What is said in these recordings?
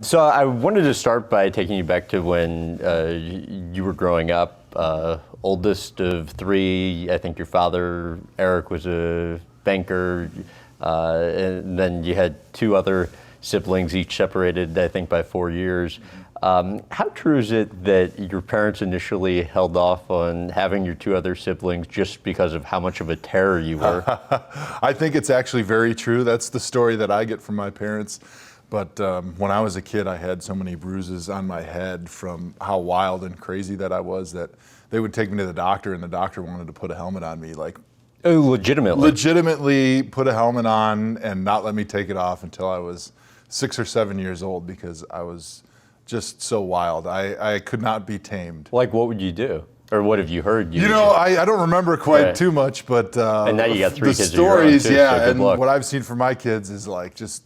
So I wanted to start by taking you back to when you were growing up. Oldest of three, I think your father, Eric, was a banker, and then you had two other siblings, each separated, I think, by 4 years. How true is it that your parents initially held off on having your two other siblings just because of how much of a terror you were? I think it's actually very true. That's the story that I get from my parents. But when I was a kid, I had so many bruises on my head from how wild and crazy that I was that they would take me to the doctor, and the doctor wanted to put a helmet on me, like legitimately put a helmet on and not let me take it off until I was 6 or 7 years old because I was just so wild. I could not be tamed. Like, what would you do? Or what have you heard? I don't remember quite too much, but and now you got three kids stories, of your own too, so and what I've seen from my kids is like just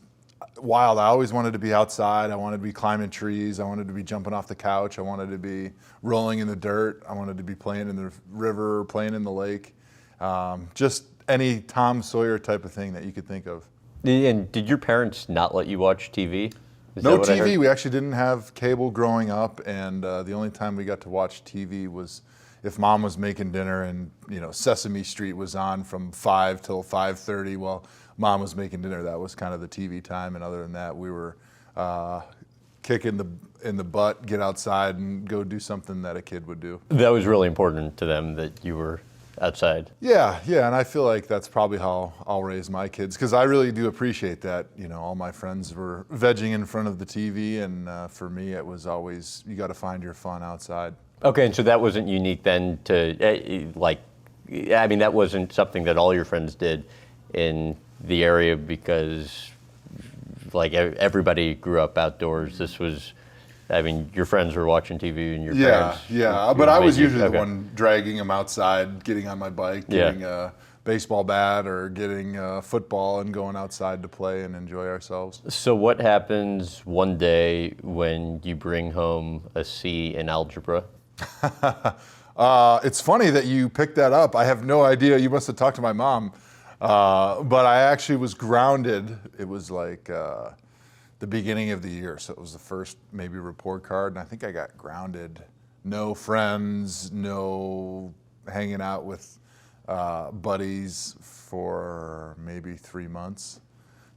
wild. I always wanted to be outside. I wanted to be climbing trees. I wanted to be jumping off the couch. I wanted to be rolling in the dirt. I wanted to be playing in the river, playing in the lake. Just any Tom Sawyer type of thing that you could think of. And did your parents not let you watch TV? No TV. We actually didn't have cable growing up, and the only time we got to watch TV was if Mom was making dinner and Sesame Street was on from 5 till 5:30. Well, Mom was making dinner. That was kind of the TV time, and other than that, we were kicking in the butt, get outside, and go do something that a kid would do. That was really important to them that you were outside. Yeah, and I feel like that's probably how I'll raise my kids, because I really do appreciate that. All my friends were vegging in front of the TV, and for me, it was always, you got to find your fun outside. Okay, and so that wasn't unique then to, that wasn't something that all your friends did in the area because, everybody grew up outdoors. This was, your friends were watching TV and your parents. Yeah, but I was usually the one dragging them outside, getting on my bike, getting a baseball bat or getting a football and going outside to play and enjoy ourselves. So what happens one day when you bring home a C in algebra? It's funny that you picked that up. I have no idea. You must have talked to my mom. But I actually was grounded. It was like the beginning of the year, so it was the first maybe report card, and I think I got grounded. No friends, no hanging out with buddies for maybe 3 months.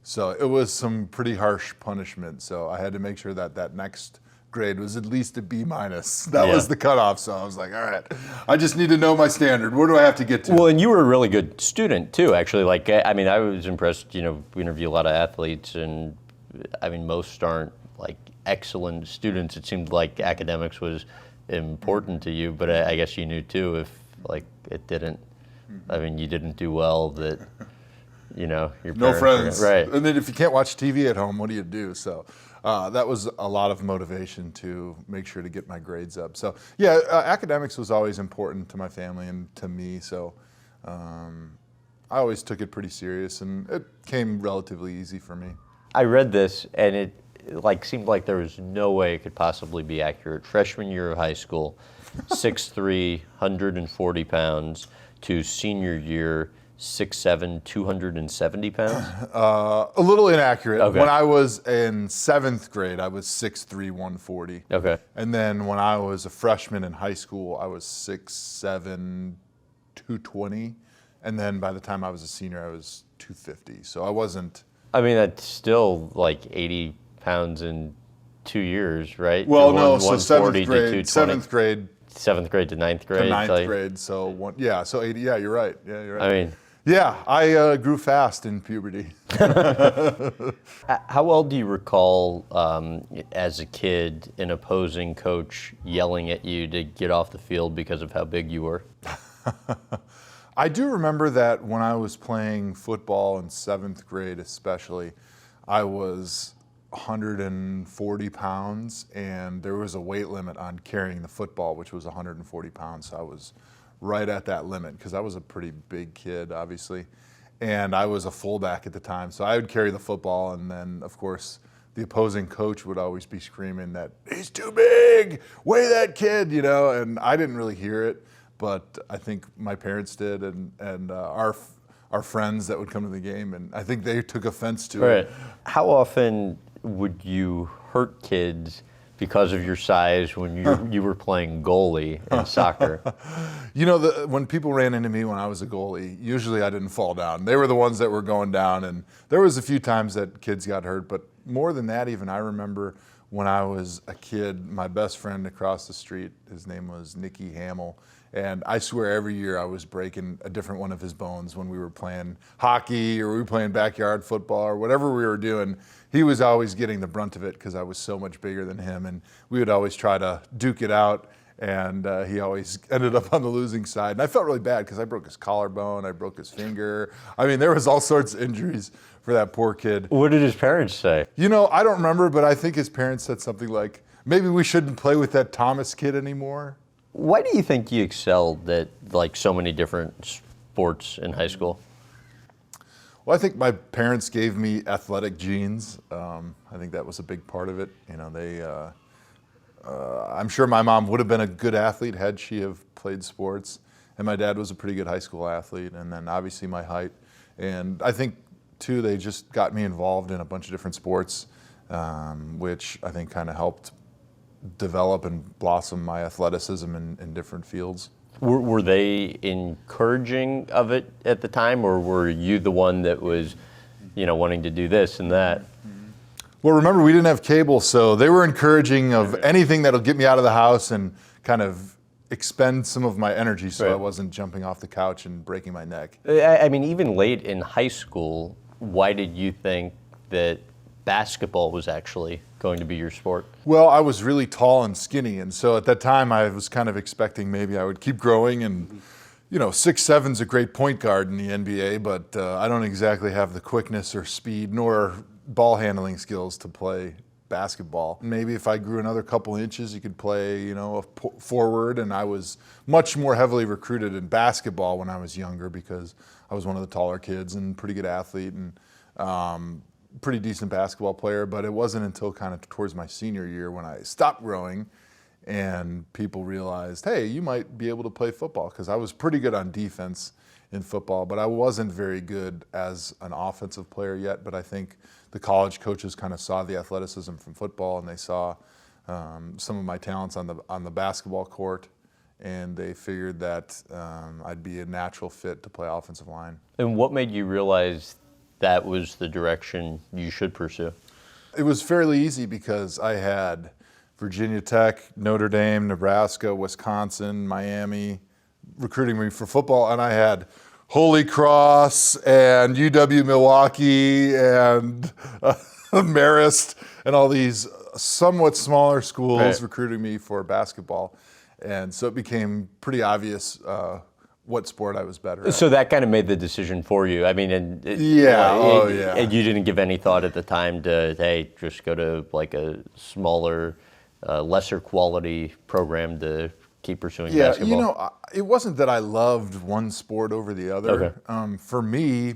So it was some pretty harsh punishment. So I had to make sure that next grade was at least a B-. That was the cutoff. So I was like, all right, I just need to know my standard. Where do I have to get to? Well, and you were a really good student too, actually. I was impressed. We interview a lot of athletes, and most aren't excellent students. It seemed like academics was important to you, but I guess you knew too if it didn't. You didn't do well. That your parents, no friends, right? And then if you can't watch TV at home, what do you do? So. That was a lot of motivation to make sure to get my grades up. So academics was always important to my family and to me. So I always took it pretty serious, and it came relatively easy for me. I read this, and it seemed like there was no way it could possibly be accurate. Freshman year of high school, 6'3", 140 pounds, to senior year, 6'7", 270 pounds? A little inaccurate. Okay. When I was in 7th grade, I was 6'3", 140. Okay. And then when I was a freshman in high school, I was 6'7", 220. And then by the time I was a senior, I was 250. So I wasn't... that's still 80 pounds in 2 years, right? Well, no, so 7th grade. 7th grade. 7th grade to 9th grade. To 9th grade, so so 80, you're right. Yeah, you're right. Yeah, I grew fast in puberty. How well do you recall, as a kid, an opposing coach yelling at you to get off the field because of how big you were? I do remember that when I was playing football in 7th grade especially, I was 140 pounds, and there was a weight limit on carrying the football, which was 140 pounds. So I was right at that limit because I was a pretty big kid, obviously. And I was a fullback at the time. So I would carry the football, and then, of course, the opposing coach would always be screaming that, he's too big, weigh that kid, and I didn't really hear it, but I think my parents did, and our friends that would come to the game, and I think they took offense to it. How often would you hurt kids because of your size when you were playing goalie in soccer? You know, when people ran into me when I was a goalie, usually I didn't fall down. They were the ones that were going down, and there was a few times that kids got hurt, but more than that even, I remember when I was a kid, my best friend across the street, his name was Nicky Hamill, and I swear every year I was breaking a different one of his bones when we were playing hockey or we were playing backyard football or whatever we were doing. He was always getting the brunt of it because I was so much bigger than him, and we would always try to duke it out, and he always ended up on the losing side. And I felt really bad because I broke his collarbone, I broke his finger. I mean, there was all sorts of injuries for that poor kid. What did his parents say? You know, I don't remember, but I think his parents said something like, maybe we shouldn't play with that Thomas kid anymore. Why do you think you excelled at like so many different sports in high school? Well, I think my parents gave me athletic genes. I think that was a big part of it. You know, I'm sure my mom would have been a good athlete had she have played sports. And my dad was a pretty good high school athlete. And then obviously my height. And I think, too, they just got me involved in a bunch of different sports, which I think kind of helped develop and blossom my athleticism in different fields. Were they encouraging of it at the time, or were you the one that was, wanting to do this and that? Well, remember, we didn't have cable, so they were encouraging of anything that'll get me out of the house and kind of expend some of my energy so I wasn't jumping off the couch and breaking my neck. I mean, even late in high school, why did you think that basketball was actually going to be your sport? Well, I was really tall and skinny, and so at that time I was kind of expecting maybe I would keep growing, and 6'7's a great point guard in the NBA, but I don't exactly have the quickness or speed nor ball handling skills to play basketball. Maybe if I grew another couple inches, you could play, a forward, and I was much more heavily recruited in basketball when I was younger because I was one of the taller kids and pretty good athlete and pretty decent basketball player, but it wasn't until kind of towards my senior year when I stopped growing and people realized, hey, you might be able to play football, because I was pretty good on defense in football, but I wasn't very good as an offensive player yet. But I think the college coaches kind of saw the athleticism from football, and they saw some of my talents on the basketball court, and they figured that I'd be a natural fit to play offensive line. And what made you realize that was the direction you should pursue? It was fairly easy because I had Virginia Tech, Notre Dame, Nebraska, Wisconsin, Miami recruiting me for football, and I had Holy Cross and UW Milwaukee and Marist and all these somewhat smaller schools recruiting me for basketball. And so it became pretty obvious what sport I was better at. So that kind of made the decision for you. I mean, and And you didn't give any thought at the time to, hey, just go to like a smaller, lesser quality program to keep pursuing basketball? It wasn't that I loved one sport over the other. Okay. For me,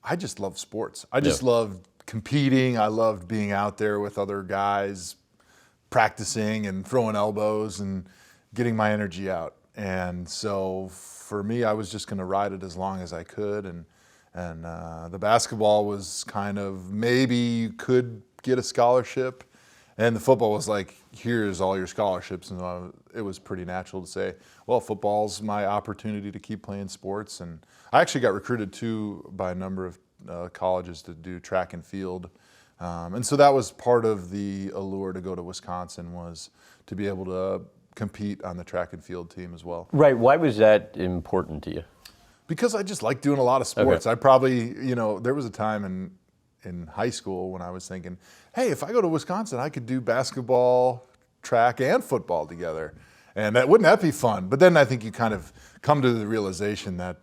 I just love sports. I just loved competing. I loved being out there with other guys, practicing and throwing elbows and getting my energy out. And so for me, I was just going to ride it as long as I could. And the basketball was kind of, maybe you could get a scholarship. And the football was like, here's all your scholarships. And it was pretty natural to say, well, football's my opportunity to keep playing sports. And I actually got recruited too by a number of colleges to do track and field. And so that was part of the allure to go to Wisconsin, was to be able to compete on the track and field team as well. Right. Why was that important to you? Because I just like doing a lot of sports. I probably, there was a time in high school when I was thinking, hey, if I go to Wisconsin, I could do basketball, track, and football together. And wouldn't that be fun? But then I think you kind of come to the realization that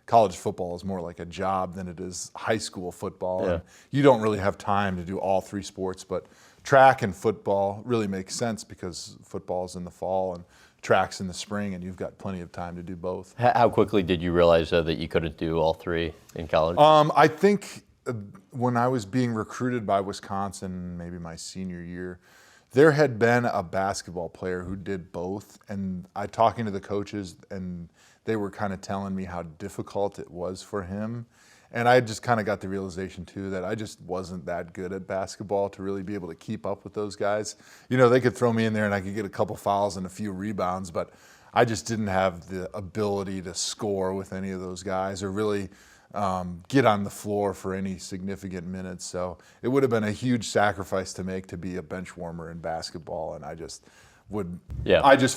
college football is more like a job than it is high school football. Yeah. And you don't really have time to do all three sports, but track and football really makes sense because football's in the fall and track's in the spring, and you've got plenty of time to do both. How quickly did you realize, though, that you couldn't do all three in college? I think when I was being recruited by Wisconsin, maybe my senior year, there had been a basketball player who did both, and I talking to the coaches, and they were kind of telling me how difficult it was for him. And I just kind of got the realization too that I just wasn't that good at basketball to really be able to keep up with those guys. You know, they could throw me in there and I could get a couple fouls and a few rebounds, but I just didn't have the ability to score with any of those guys or really get on the floor for any significant minutes. So it would have been a huge sacrifice to make to be a bench warmer in basketball. And I just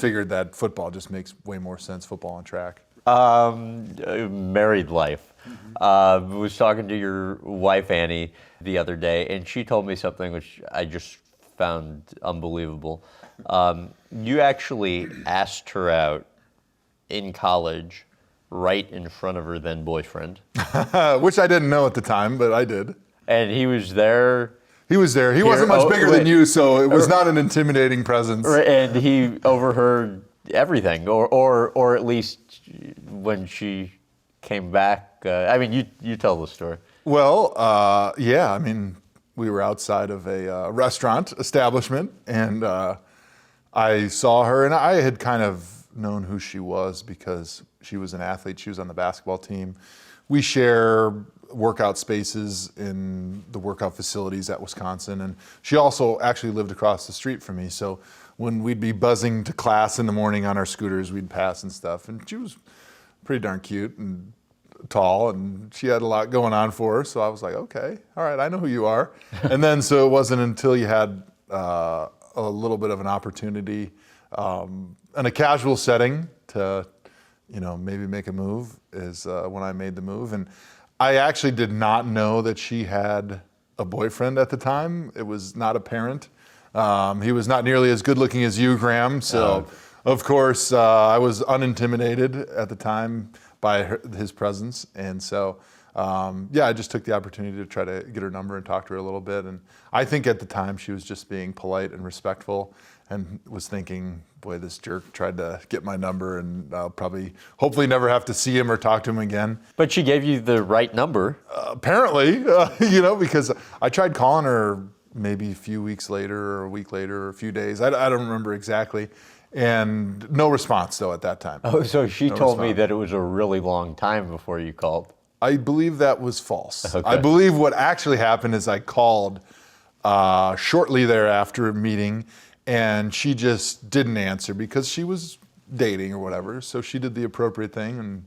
figured that football just makes way more sense, football and track. Married life. I was talking to your wife, Annie, the other day, and she told me something which I just found unbelievable. You actually asked her out in college right in front of her then boyfriend. Which I didn't know at the time, but I did. And he was there. He was there. He wasn't much bigger than you, so it was not an intimidating presence. And he overheard everything, or at least when she came back. I mean, you tell the story. Well, yeah. I mean, we were outside of a restaurant establishment, and I saw her, and I had kind of known who she was because she was an athlete. She was on the basketball team. We share workout spaces in the workout facilities at Wisconsin, and she also actually lived across the street from me. So when we'd be buzzing to class in the morning on our scooters, we'd pass and stuff. And she was pretty darn cute and tall, and she had a lot going on for her. So I was like, okay, all right, I know who you are. And then so it wasn't until you had a little bit of an opportunity in a casual setting to, you know, maybe make a move is when I made the move. And I actually did not know that she had a boyfriend at the time. It was not apparent. He was not nearly as good looking as you, Graham. So, of course, I was unintimidated at the time by his presence. And so, I just took the opportunity to try to get her number and talk to her a little bit. And I think at the time she was just being polite and respectful and was thinking, boy, this jerk tried to get my number and I'll probably, hopefully never have to see him or talk to him again. But she gave you the right number. Apparently, you know, because I tried calling her maybe a few weeks later or a week later or a few days. I don't remember exactly. And no response, though, at that time. Oh, so she told me that it was a really long time before you called. I believe that was false. Okay. I believe what actually happened is I called shortly thereafter a meeting, and she just didn't answer because she was dating or whatever. So she did the appropriate thing and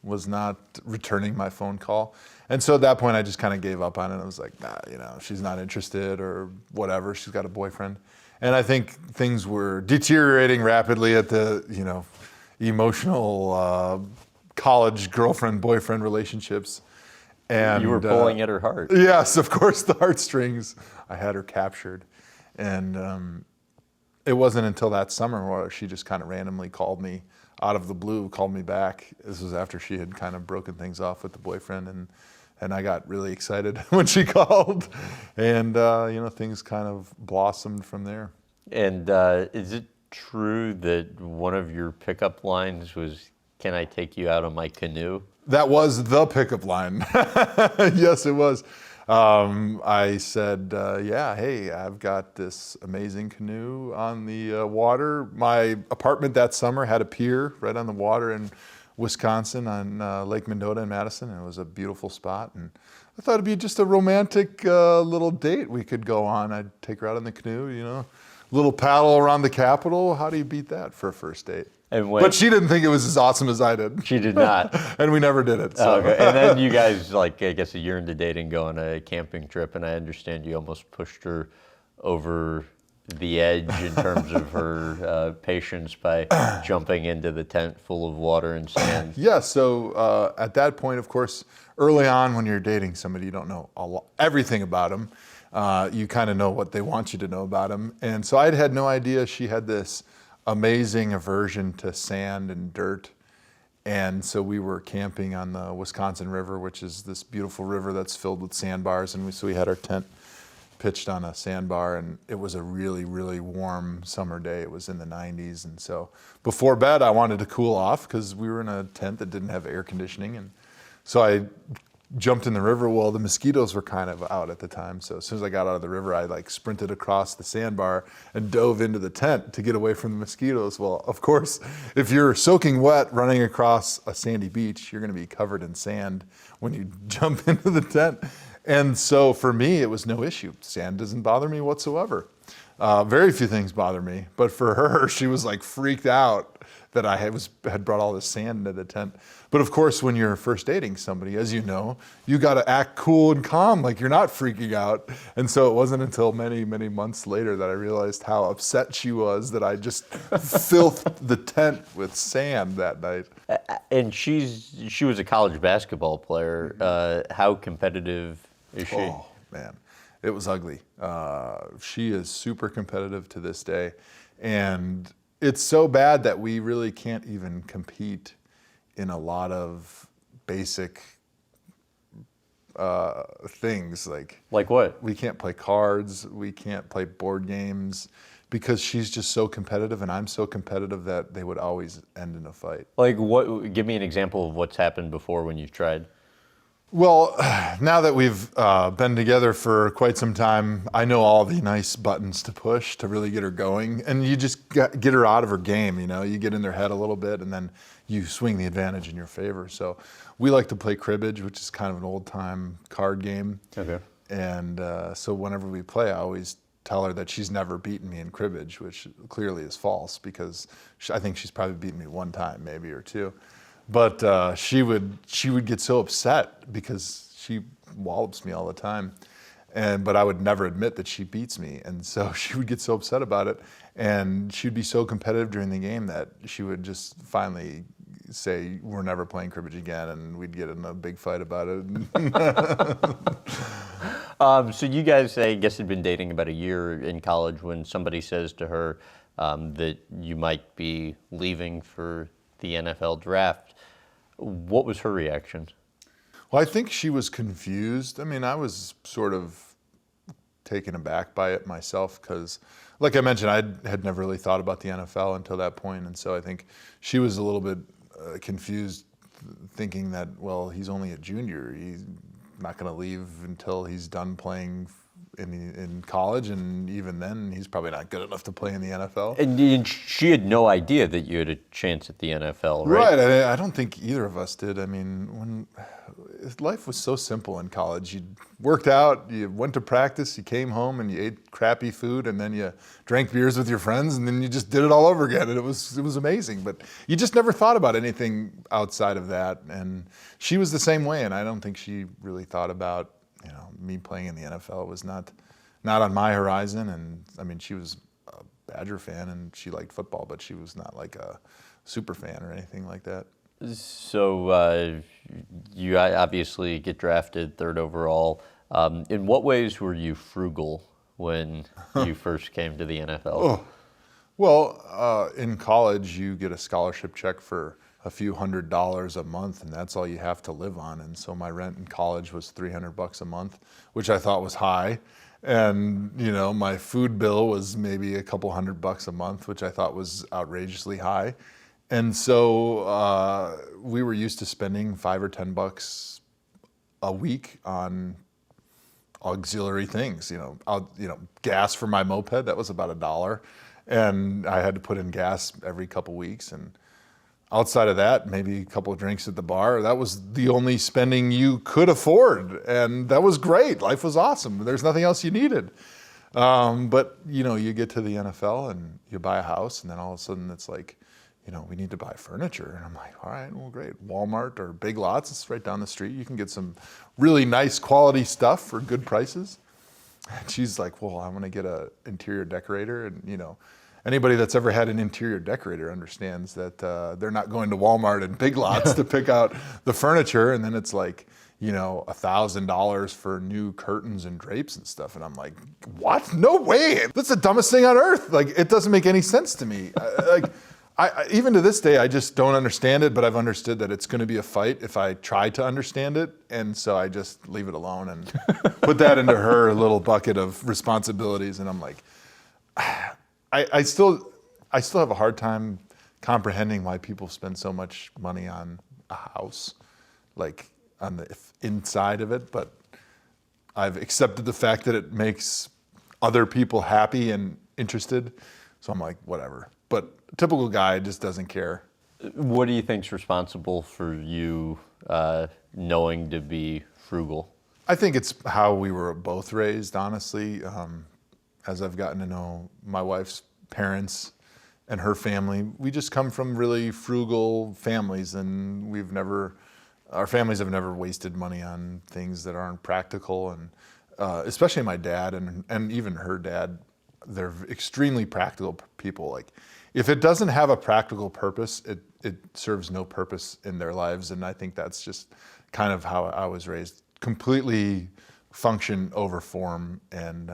was not returning my phone call. And so at that point, I just kind of gave up on it. I was like, nah, you know, she's not interested or whatever. She's got a boyfriend. And I think things were deteriorating rapidly at the, you know, emotional college girlfriend-boyfriend relationships. And you were pulling at her heart. Yes, of course, the heartstrings. I had her captured. And it wasn't until that summer where she just kind of randomly called me out of the blue, called me back. This was after she had kind of broken things off with the boyfriend. And I got really excited when she called. And, you know, things kind of blossomed from there. And is it true that one of your pickup lines was, "Can I take you out on my canoe"? That was the pickup line. Yes, it was. I said, yeah, hey, I've got this amazing canoe on the water. My apartment that summer had a pier right on the water in Wisconsin on Lake Mendota in Madison. And it was a beautiful spot. And I thought it'd be just a romantic little date we could go on. I'd take her out in the canoe, you know, little paddle around the Capitol. How do you beat that for a first date? But she didn't think it was as awesome as I did. She did not. And we never did it. So. Okay. And then you guys, like, I guess a year into dating, go on a camping trip, and I understand you almost pushed her over the edge in terms of her patience by jumping into the tent full of water and sand. Yeah, so at that point, of course, early on when you're dating somebody, you don't know everything about them. You kind of know what they want you to know about them. And so I had no idea she had this amazing aversion to sand and dirt. And so we were camping on the Wisconsin River, which is this beautiful river that's filled with sandbars. And so we had our tent pitched on a sandbar, and it was a really, really warm summer day. It was in the 90s. And so before bed, I wanted to cool off because we were in a tent that didn't have air conditioning. And so I jumped in the river. Well, the mosquitoes were kind of out at the time. So as soon as I got out of the river, I like sprinted across the sandbar and dove into the tent to get away from the mosquitoes. Well, of course, if you're soaking wet running across a sandy beach, you're going to be covered in sand when you jump into the tent. And so for me, it was no issue. Sand doesn't bother me whatsoever. Very few things bother me, but for her, she was like freaked out that I had brought all this sand into the tent. But of course, when you're first dating somebody, as you know, you got to act cool and calm, like you're not freaking out. And so it wasn't until many, many months later that I realized how upset she was that I just filthed the tent with sand that night. And she was a college basketball player. How competitive is she? Oh, man. It was ugly. She is super competitive to this day. And it's so bad that we really can't even compete in a lot of basic things. Like what? We can't play cards. We can't play board games because she's just so competitive and I'm so competitive that they would always end in a fight. Like what? Give me an example of what's happened before when you've tried. Well, now that we've been together for quite some time, I know all the nice buttons to push to really get her going. And you just get her out of her game, you know? You get in their head a little bit and then you swing the advantage in your favor. So we like to play cribbage, which is kind of an old-time card game. Okay. And so whenever we play, I always tell her that she's never beaten me in cribbage, which clearly is false because I think she's probably beaten me one time, maybe, or two. But she would get so upset because she wallops me all the time, but I would never admit that she beats me, and so she would get so upset about it, and she'd be so competitive during the game that she would just finally say, "We're never playing cribbage again," and we'd get in a big fight about it. So you guys, I guess, had been dating about a year in college when somebody says to her that you might be leaving for the NFL draft. What was her reaction? Well, I think she was confused. I mean, I was sort of taken aback by it myself because, like I mentioned, I had never really thought about the NFL until that point, and so I think she was a little bit confused, thinking that, well, he's only a junior. He's not going to leave until he's done playing in college, and even then, he's probably not good enough to play in the NFL. And she had no idea that you had a chance at the NFL, right? Right. I don't think either of us did. I mean, life was so simple in college. You worked out, you went to practice, you came home, and you ate crappy food, and then you drank beers with your friends, and then you just did it all over again, and it was amazing. But you just never thought about anything outside of that. And she was the same way, and I don't think she really thought about, me playing in the NFL was not on my horizon. And I mean, she was a Badger fan and she liked football, but she was not like a super fan or anything like that. So you obviously get drafted third overall. In what ways were you frugal when you first came to the NFL? Oh. Well, in college, you get a scholarship check for a few $100s a month, and that's all you have to live on. And so my rent in college was $300 a month, which I thought was high. And, my food bill was maybe a couple $100 a month, which I thought was outrageously high. And so we were used to spending $5 or $10 a week on auxiliary things, gas for my moped, that was about $1. And I had to put in gas every couple weeks. And outside of that, maybe a couple of drinks at the bar. That was the only spending you could afford. And that was great. Life was awesome. There's nothing else you needed. But, you get to the NFL and you buy a house, and then all of a sudden it's like, we need to buy furniture. And I'm like, all right, well, great. Walmart or Big Lots, it's right down the street. You can get some really nice quality stuff for good prices. And she's like, well, I want to get an interior decorator. And, anybody that's ever had an interior decorator understands that they're not going to Walmart and Big Lots to pick out the furniture. And then it's like, $1,000 for new curtains and drapes and stuff. And I'm like, what? No way. That's the dumbest thing on earth. Like, it doesn't make any sense to me. I even to this day, I just don't understand it, but I've understood that it's going to be a fight if I try to understand it. And so I just leave it alone and put that into her little bucket of responsibilities. And I'm like, I still have a hard time comprehending why people spend so much money on a house. Like, on the inside of it, but I've accepted the fact that it makes other people happy and interested. So I'm like, whatever. But a typical guy just doesn't care. What do you think's responsible for you knowing to be frugal? I think it's how we were both raised, honestly. As I've gotten to know my wife's parents and her family, we just come from really frugal families, and our families have never wasted money on things that aren't practical. And especially my dad and even her dad, they're extremely practical people. Like, if it doesn't have a practical purpose, it serves no purpose in their lives. And I think that's just kind of how I was raised. Completely function over form. And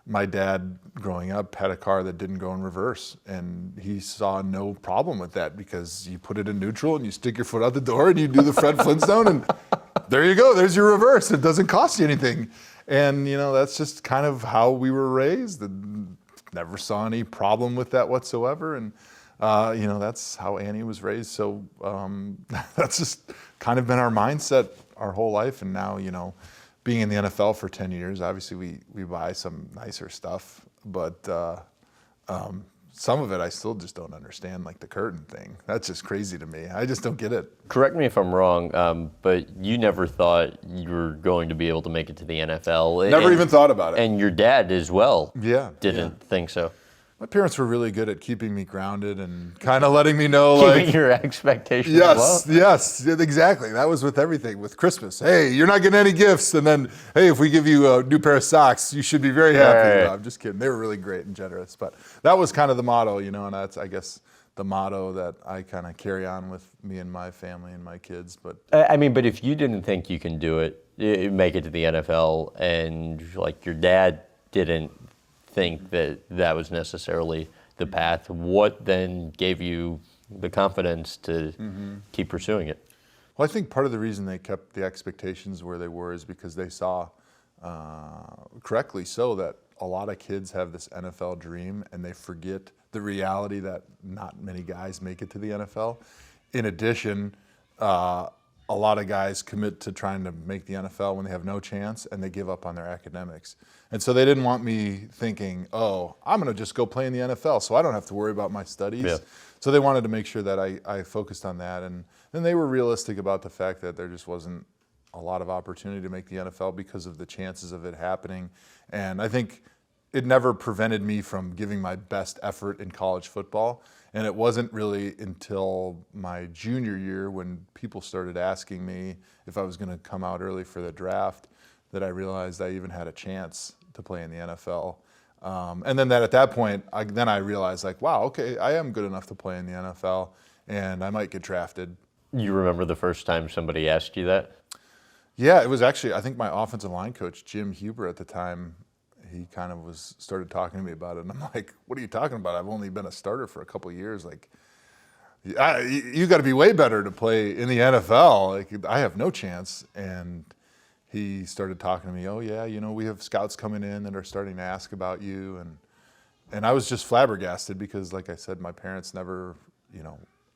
my dad, growing up, had a car that didn't go in reverse, and he saw no problem with that because you put it in neutral and you stick your foot out the door and you do the Fred Flintstone, and there you go. There's your reverse. It doesn't cost you anything. And that's just kind of how we were raised. And never saw any problem with that whatsoever. And that's how Annie was raised. So that's just kind of been our mindset our whole life. And now, being in the NFL for 10 years, obviously we buy some nicer stuff, but some of it I still just don't understand, like the curtain thing. That's just crazy to me. I just don't get it. Correct me if I'm wrong, but you never thought you were going to be able to make it to the NFL. Never even thought about it. And your dad as well didn't think so. My parents were really good at keeping me grounded and kind of letting me know, keeping your expectations low. Yes, exactly. That was with everything. With Christmas, hey, you're not getting any gifts, and then, hey, if we give you a new pair of socks, you should be very happy. Right. No, I'm just kidding. They were really great and generous, but that was kind of the motto, and that's, I guess, the motto that I kind of carry on with me and my family and my kids. But but if you didn't think you can do it, make it to the NFL, and like your dad didn't think that was necessarily the path, what then gave you the confidence to keep pursuing it? Well, I think part of the reason they kept the expectations where they were is because they saw, correctly so, that a lot of kids have this NFL dream and they forget the reality that not many guys make it to the NFL. In addition, a lot of guys commit to trying to make the NFL when they have no chance, and they give up on their academics. And so they didn't want me thinking, oh, I'm going to just go play in the NFL so I don't have to worry about my studies. Yeah. So they wanted to make sure that I focused on that. And then they were realistic about the fact that there just wasn't a lot of opportunity to make the NFL because of the chances of it happening. And I think it never prevented me from giving my best effort in college football. And it wasn't really until my junior year, when people started asking me if I was going to come out early for the draft, that I realized I even had a chance to play in the NFL. And then at that point, I realized, like, wow, okay, I am good enough to play in the NFL, and I might get drafted. You remember the first time somebody asked you that? Yeah, it was actually, I think my offensive line coach, Jim Huber, at the time, he kind of started talking to me about it, and I'm like, what are you talking about? I've only been a starter for a couple of years. Like, you got to be way better to play in the NFL. Like, I have no chance. And he started talking to me, oh yeah, we have scouts coming in that are starting to ask about you. And I was just flabbergasted because, like I said, my parents never,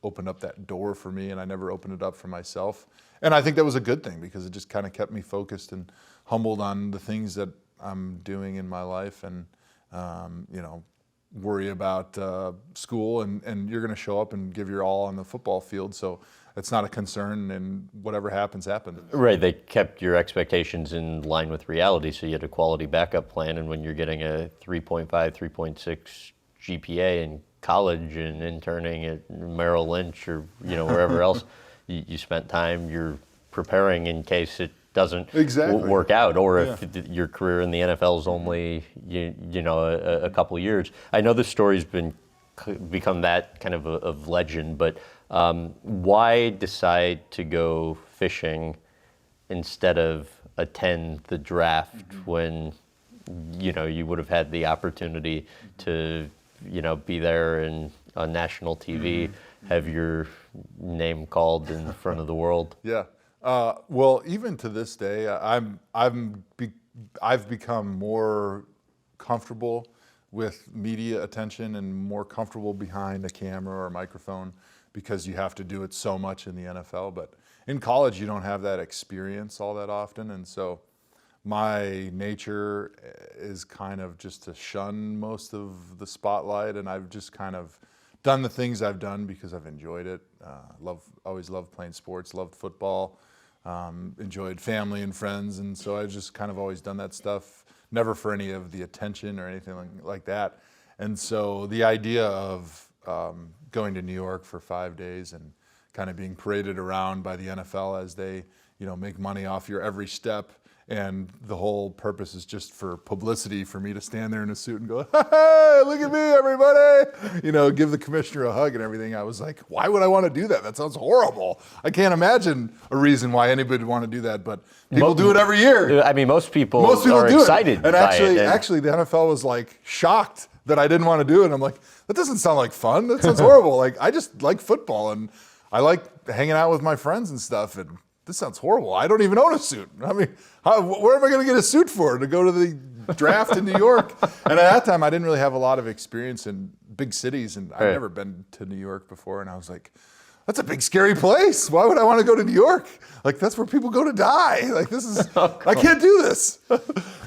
opened up that door for me, and I never opened it up for myself. And I think that was a good thing because it just kind of kept me focused and humbled on the things that I'm doing in my life, and worry about school, and you're going to show up and give your all on the football field, so it's not a concern, and whatever happens. Right, they kept your expectations in line with reality, so you had a quality backup plan, and when you're getting a 3.5, 3.6 GPA in college and interning at Merrill Lynch or wherever else, you spent time, you're preparing in case it doesn't work out, or if your career in the NFL is only a couple of years. I know the story's become that kind of legend, but why decide to go fishing instead of attend the draft when you would have had the opportunity to be there and on national TV, have your name called in front of the world? Yeah. Well, even to this day, I've become more comfortable with media attention and more comfortable behind a camera or a microphone because you have to do it so much in the NFL. But in college, you don't have that experience all that often. And so my nature is kind of just to shun most of the spotlight. And I've just kind of done the things I've done because I've enjoyed it. Always loved playing sports, loved football, enjoyed family and friends. And so I've just kind of always done that stuff, never for any of the attention or anything like that. And so the idea of going to New York for 5 days and kind of being paraded around by the NFL as they, make money off your every step. And the whole purpose is just for publicity, for me to stand there in a suit and go, hey, look at me, everybody, give the commissioner a hug and everything. I was like, why would I want to do that? That sounds horrible. I can't imagine a reason why anybody would want to do that, but people do it every year. I mean, most people are do excited it. And actually, the NFL was like shocked that I didn't want to do it. And I'm like, that doesn't sound like fun. That sounds horrible. Like, I just like football and I like hanging out with my friends and stuff. And this sounds horrible. I don't even own a suit. I mean, where am I going to get a suit for to go to the draft in New York? And at that time, I didn't really have a lot of experience in big cities, and I'd never been to New York before. And I was like, that's a big, scary place. Why would I want to go to New York? Like, that's where people go to die. Like, this is, I can't do this.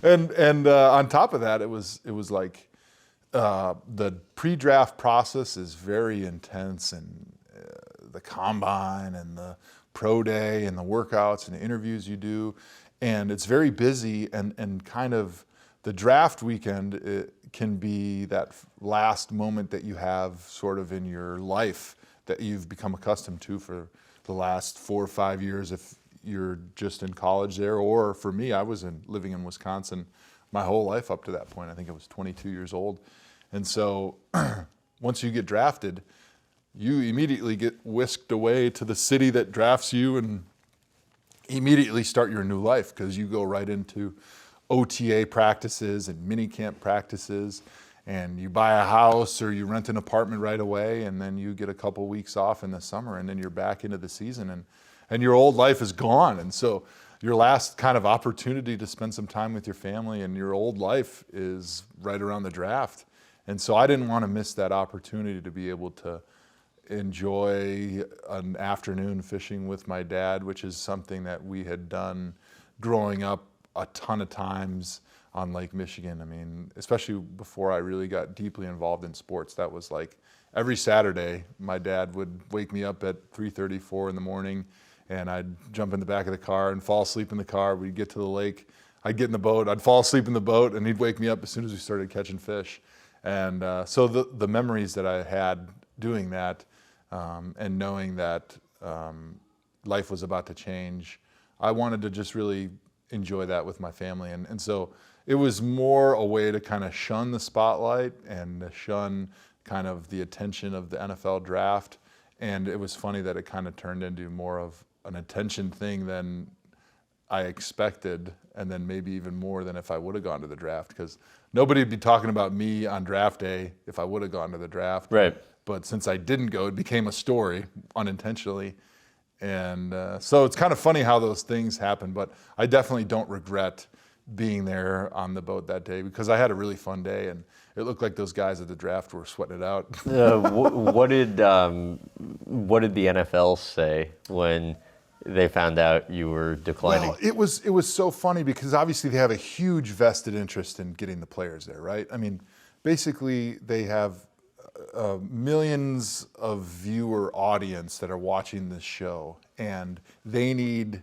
and on top of that, it was like the pre-draft process is very intense, and the combine and the pro day and the workouts and the interviews you do, and it's very busy, and kind of the draft weekend, it can be that last moment that you have sort of in your life that you've become accustomed to for the last 4 or 5 years if you're just in college there. Or for me, I was living in Wisconsin my whole life up to that point. I think I was 22 years old. And so once you get drafted, you immediately get whisked away to the city that drafts you and immediately start your new life, because you go right into OTA practices and mini camp practices, and you buy a house or you rent an apartment right away, and then you get a couple weeks off in the summer, and then you're back into the season, and your old life is gone. And so your last kind of opportunity to spend some time with your family and your old life is right around the draft. And so I didn't want to miss that opportunity to be able to enjoy an afternoon fishing with my dad, which is something that we had done growing up a ton of times on Lake Michigan. I mean, especially before I really got deeply involved in sports, that was like every Saturday, my dad would wake me up at 3:30, 4 in the morning, and I'd jump in the back of the car and fall asleep in the car. We'd get to the lake, I'd get in the boat, I'd fall asleep in the boat, and he'd wake me up as soon as we started catching fish. And so the memories that I had doing that, and knowing that life was about to change, I wanted to just really enjoy that with my family. And so it was more a way to kind of shun the spotlight and to shun kind of the attention of the NFL draft. And it was funny that it kind of turned into more of an attention thing than I expected, and then maybe even more than if I would have gone to the draft, because nobody would be talking about me on draft day if I would have gone to the draft. Right. But since I didn't go, it became a story unintentionally. And so it's kind of funny how those things happen, but I definitely don't regret being there on the boat that day, because I had a really fun day, and it looked like those guys at the draft were sweating it out. What did the NFL say when they found out you were declining? Well, it was so funny, because obviously they have a huge vested interest in getting the players there, right? I mean, basically they have millions of viewer audience that are watching this show, and they need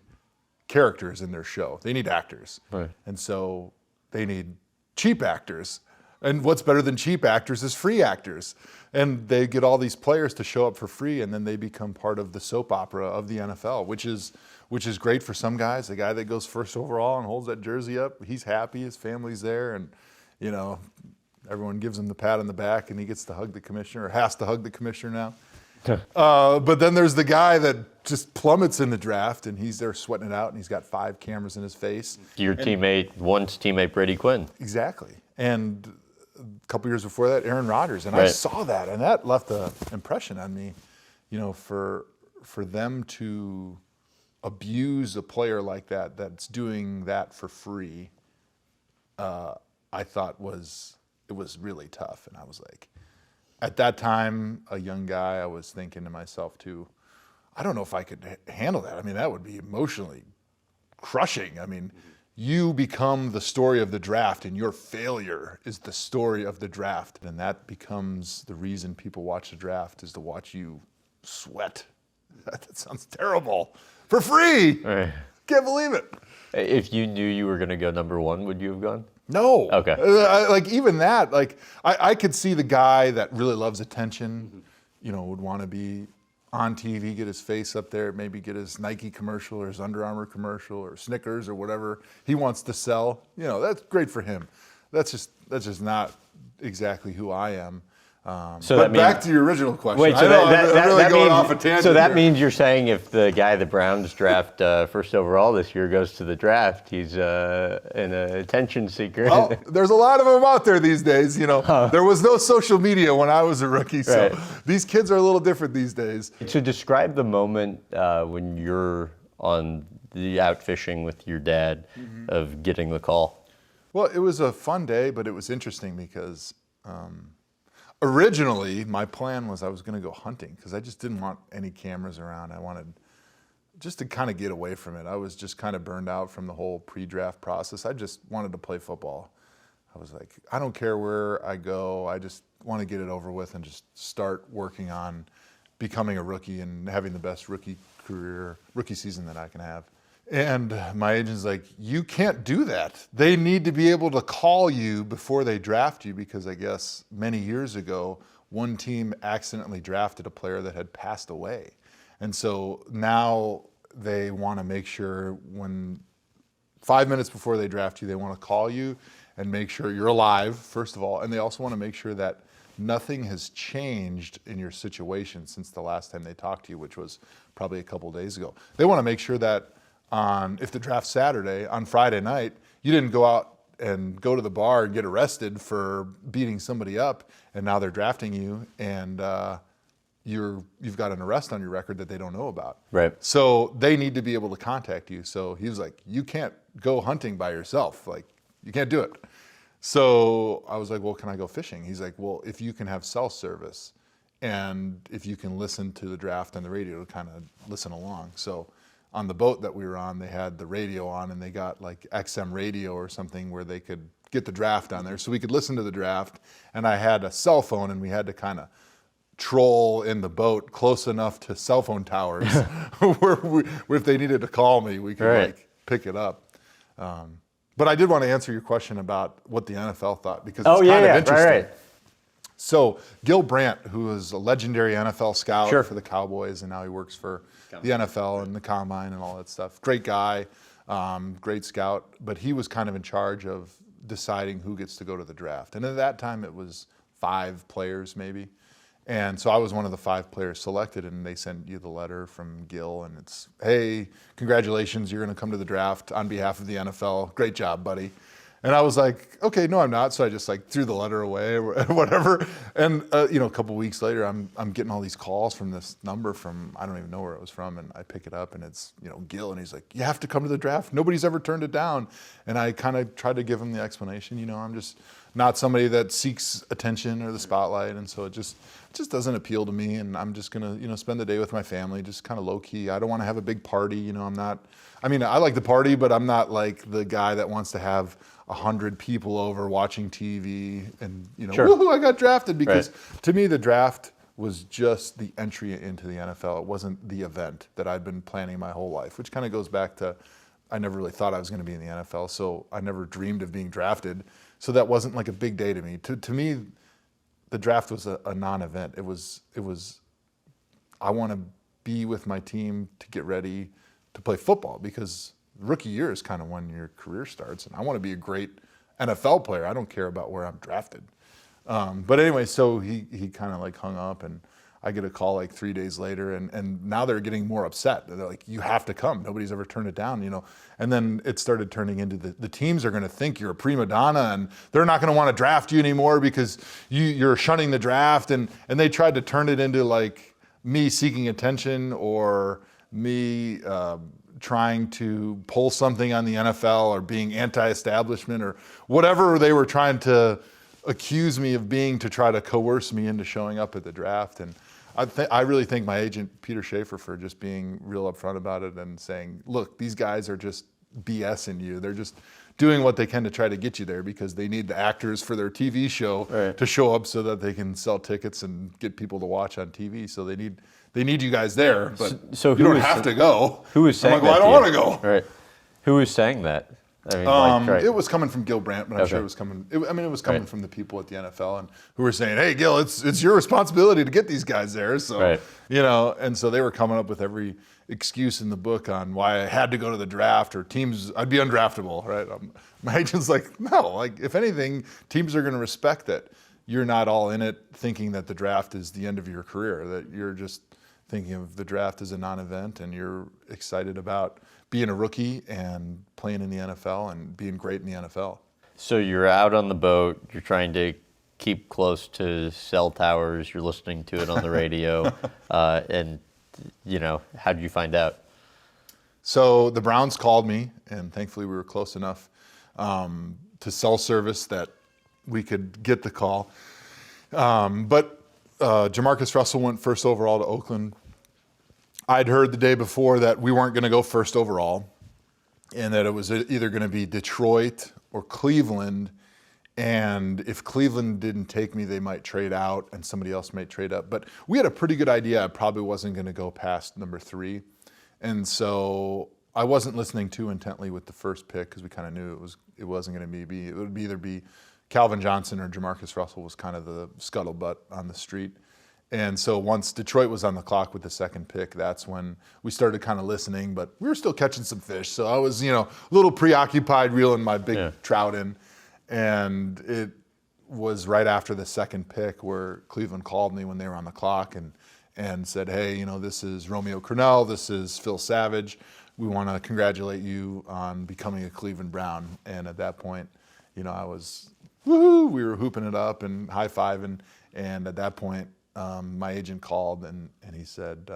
characters in their show. They need actors. Right. And so they need cheap actors. And what's better than cheap actors is free actors. And they get all these players to show up for free, and then they become part of the soap opera of the NFL, which is great for some guys. The guy that goes first overall and holds that jersey up, he's happy, his family's there, and everyone gives him the pat on the back, and he gets to hug the commissioner, or has to hug the commissioner now. But then there's the guy that just plummets in the draft, and he's there sweating it out, and he's got 5 cameras in his face. Your once teammate Brady Quinn. Exactly. And a couple years before that, Aaron Rodgers. And right. I saw that, and that left an impression on me, for them to abuse a player like that, that's doing that for free, I thought was it was really tough. And I was like, at that time, a young guy, I was thinking to myself too, I don't know if I could handle that. I mean, that would be emotionally crushing. I mean, you become the story of the draft and your failure is the story of the draft. And that becomes the reason people watch the draft, is to watch you sweat. That sounds terrible. For free. Right. Can't believe it. If you knew you were going to go number one, would you have gone? No. Okay. Like even that, like I could see the guy that really loves attention, would want to be on TV, get his face up there, maybe get his Nike commercial or his Under Armour commercial or Snickers or whatever he wants to sell. That's great for him. That's just not exactly who I am. But back to your original question. Wait, so I'm really going off a tangent. So that here. means you're saying if the guy the Browns draft first overall this year goes to the draft, he's an attention seeker. Well, there's a lot of them out there these days. There was no social media when I was a rookie, so Right. These kids are a little different these days. So describe the moment when you're on the out fishing with your dad of getting the call. Well, it was a fun day, but it was interesting because originally my plan was I was going to go hunting because I just didn't want any cameras around. I wanted just to kind of get away from it. I was just kind of burned out from the whole pre-draft process. I just wanted to play football. I was like, I don't care where I go. I just want to get it over with and just start working on becoming a rookie and having the best rookie season that I can have. And my agent's like, you can't do that. They need to be able to call you before they draft you, because I guess many years ago, one team accidentally drafted a player that had passed away. And so now they want to make sure when 5 minutes before they draft you, they want to call you and make sure you're alive, first of all. And they also want to make sure that nothing has changed in your situation since the last time they talked to you, which was probably a couple days ago. They want to make sure that if the draft's Saturday, on Friday night, you didn't go out and go to the bar and get arrested for beating somebody up, and now they're drafting you, and you've got an arrest on your record that they don't know about. Right. So they need to be able to contact you. So he was like, you can't go hunting by yourself. Like, you can't do it. So I was like, well, can I go fishing? He's like, well, if you can have cell service and if you can listen to the draft on the radio to kind of listen along. So on the boat that we were on, they had the radio on, and they got like XM radio or something where they could get the draft on there so we could listen to the draft. And I had a cell phone, and we had to kind of troll in the boat close enough to cell phone towers where if they needed to call me, we could like pick it up. But I did want to answer your question about what the NFL thought, because it's kind of interesting. Right. So Gil Brandt, who is a legendary NFL scout for the Cowboys, and now he works for the NFL and the Combine and all that stuff. Great guy, great scout, but he was kind of in charge of deciding who gets to go to the draft. And at that time, it was 5 players maybe. And so I was one of the 5 players selected, and they sent you the letter from Gil, and it's, hey, congratulations, you're going to come to the draft on behalf of the NFL. Great job, buddy. And I was like, okay, no, I'm not. So I just like threw the letter away or whatever. And a couple weeks later, I'm getting all these calls from this number from, I don't even know where it was from. And I pick it up, and it's, Gil. And he's like, you have to come to the draft. Nobody's ever turned it down. And I kind of tried to give him the explanation. I'm just not somebody that seeks attention or the spotlight. And so it just doesn't appeal to me. And I'm just going to, spend the day with my family, just kind of low key. I don't want to have a big party. I like the party, but I'm not like the guy that wants to have 100 people over watching TV and, woohoo, I got drafted, because to me, the draft was just the entry into the NFL. It wasn't the event that I'd been planning my whole life, which kind of goes back to, I never really thought I was going to be in the NFL. So I never dreamed of being drafted. So that wasn't like a big day to me. To me, the draft was a non-event. It was, I want to be with my team to get ready to play football, because rookie year is kind of when your career starts, and I want to be a great NFL player. I don't care about where I'm drafted. But anyway, so he kind of like hung up, and I get a call like 3 days later, and now they're getting more upset. They're like, you have to come. Nobody's ever turned it down, And then it started turning into the teams are going to think you're a prima donna, and they're not going to want to draft you anymore because you're shunning the draft. And they tried to turn it into like me seeking attention, or me trying to pull something on the NFL, or being anti-establishment, or whatever they were trying to accuse me of being to try to coerce me into showing up at the draft. And I really thank my agent, Peter Schaefer, for just being real upfront about it and saying, look, these guys are just BSing you. They're just doing what they can to try to get you there because they need the actors for their TV show to show up so that they can sell tickets and get people to watch on TV. So they need you guys there, but so you don't have to go. Who was saying I'm like, well, I don't want to go. Right. Who was saying that? I mean, It was coming from Gil Brandt, but I'm sure it was coming. It was coming from the people at the NFL and who were saying, "Hey, Gil, it's your responsibility to get these guys there." So and so they were coming up with every excuse in the book on why I had to go to the draft or teams. I'd be undraftable, right? My agent's like, no, like if anything, teams are going to respect that you're not all in it thinking that the draft is the end of your career. That you're just thinking of the draft as a non-event and you're excited about being a rookie and playing in the NFL and being great in the NFL. So you're out on the boat, you're trying to keep close to cell towers, you're listening to it on the radio, and how did you find out? So the Browns called me, and thankfully we were close enough to cell service that we could get the call. But Jamarcus Russell went first overall to Oakland. I'd heard the day before that we weren't going to go first overall and that it was either going to be Detroit or Cleveland. And if Cleveland didn't take me, they might trade out and somebody else might trade up. But we had a pretty good idea I probably wasn't going to go past number 3. And so I wasn't listening too intently with the first pick because we kind of knew it wasn't going to be. It would either be Calvin Johnson or Jamarcus Russell was kind of the scuttlebutt on the street. And so once Detroit was on the clock with the second pick, that's when we started kind of listening, but we were still catching some fish. So I was, a little preoccupied reeling my big trout in. And it was right after the second pick where Cleveland called me when they were on the clock and said, hey, this is Romeo Crennel, this is Phil Savage. We want to congratulate you on becoming a Cleveland Brown. And at that point, I was, woohoo, we were hooping it up and high-fiving. And at that point, my agent called and he said,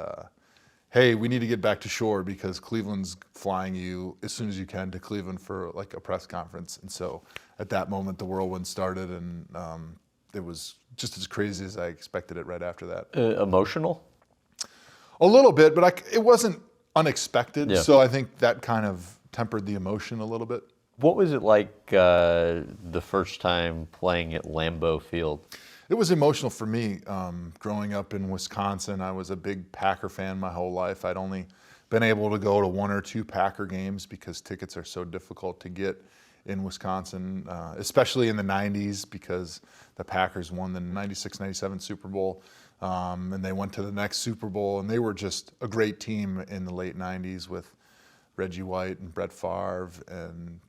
hey, we need to get back to shore because Cleveland's flying you as soon as you can to Cleveland for like a press conference. And so at that moment, the whirlwind started and it was just as crazy as I expected it right after that. Emotional? A little bit, but it wasn't unexpected. Yeah. So I think that kind of tempered the emotion a little bit. What was it like the first time playing at Lambeau Field? It was emotional for me. Growing up in Wisconsin, I was a big Packer fan my whole life. I'd only been able to go to 1 or 2 Packer games because tickets are so difficult to get in Wisconsin, especially in the 90s because the Packers won the 96-97 Super Bowl, and they went to the next Super Bowl, and they were just a great team in the late 90s with Reggie White and Brett Favre and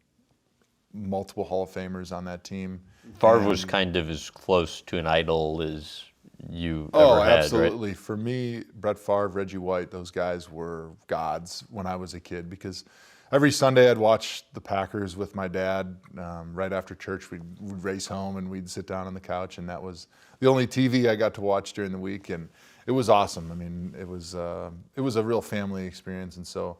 multiple Hall of Famers on that team. Favre was kind of as close to an idol as you ever had, absolutely. Right? For me, Brett Favre, Reggie White, those guys were gods when I was a kid because every Sunday I'd watch the Packers with my dad. Right after church, we'd race home and we'd sit down on the couch, and that was the only TV I got to watch during the week, and it was awesome. I mean, it was a real family experience, and so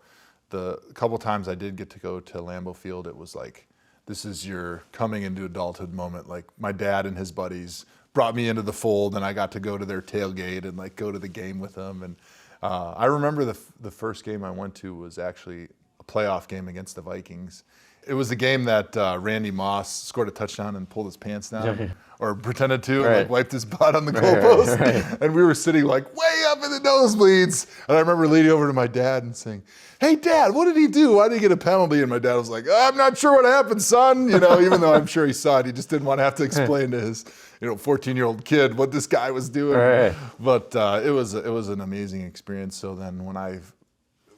the couple times I did get to go to Lambeau Field, it was like, this is your coming into adulthood moment. Like my dad and his buddies brought me into the fold and I got to go to their tailgate and like go to the game with them. And I remember the first game I went to was actually a playoff game against the Vikings. It was the game that Randy Moss scored a touchdown and pulled his pants down or pretended to and like wiped his butt on the goalpost. And we were sitting like way up in the nosebleeds. And I remember leaning over to my dad and saying, hey, Dad, what did he do? Why did he get a penalty? And my dad was like, I'm not sure what happened, son. Even though I'm sure he saw it, he just didn't want to have to explain to his 14-year-old kid what this guy was doing. But it was an amazing experience. So then when I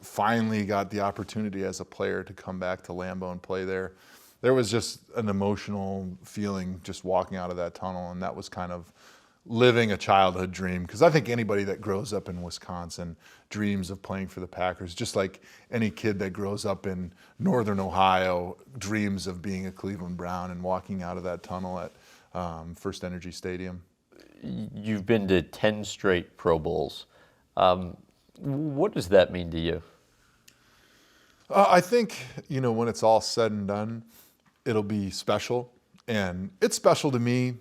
finally got the opportunity as a player to come back to Lambeau and play there, there was just an emotional feeling just walking out of that tunnel, and that was kind of living a childhood dream, because I think anybody that grows up in Wisconsin dreams of playing for the Packers, just like any kid that grows up in northern Ohio dreams of being a Cleveland Brown and walking out of that tunnel at First Energy Stadium. You've been to 10 straight Pro Bowls. What does that mean to you? I think, when it's all said and done, it'll be special. And it's special to me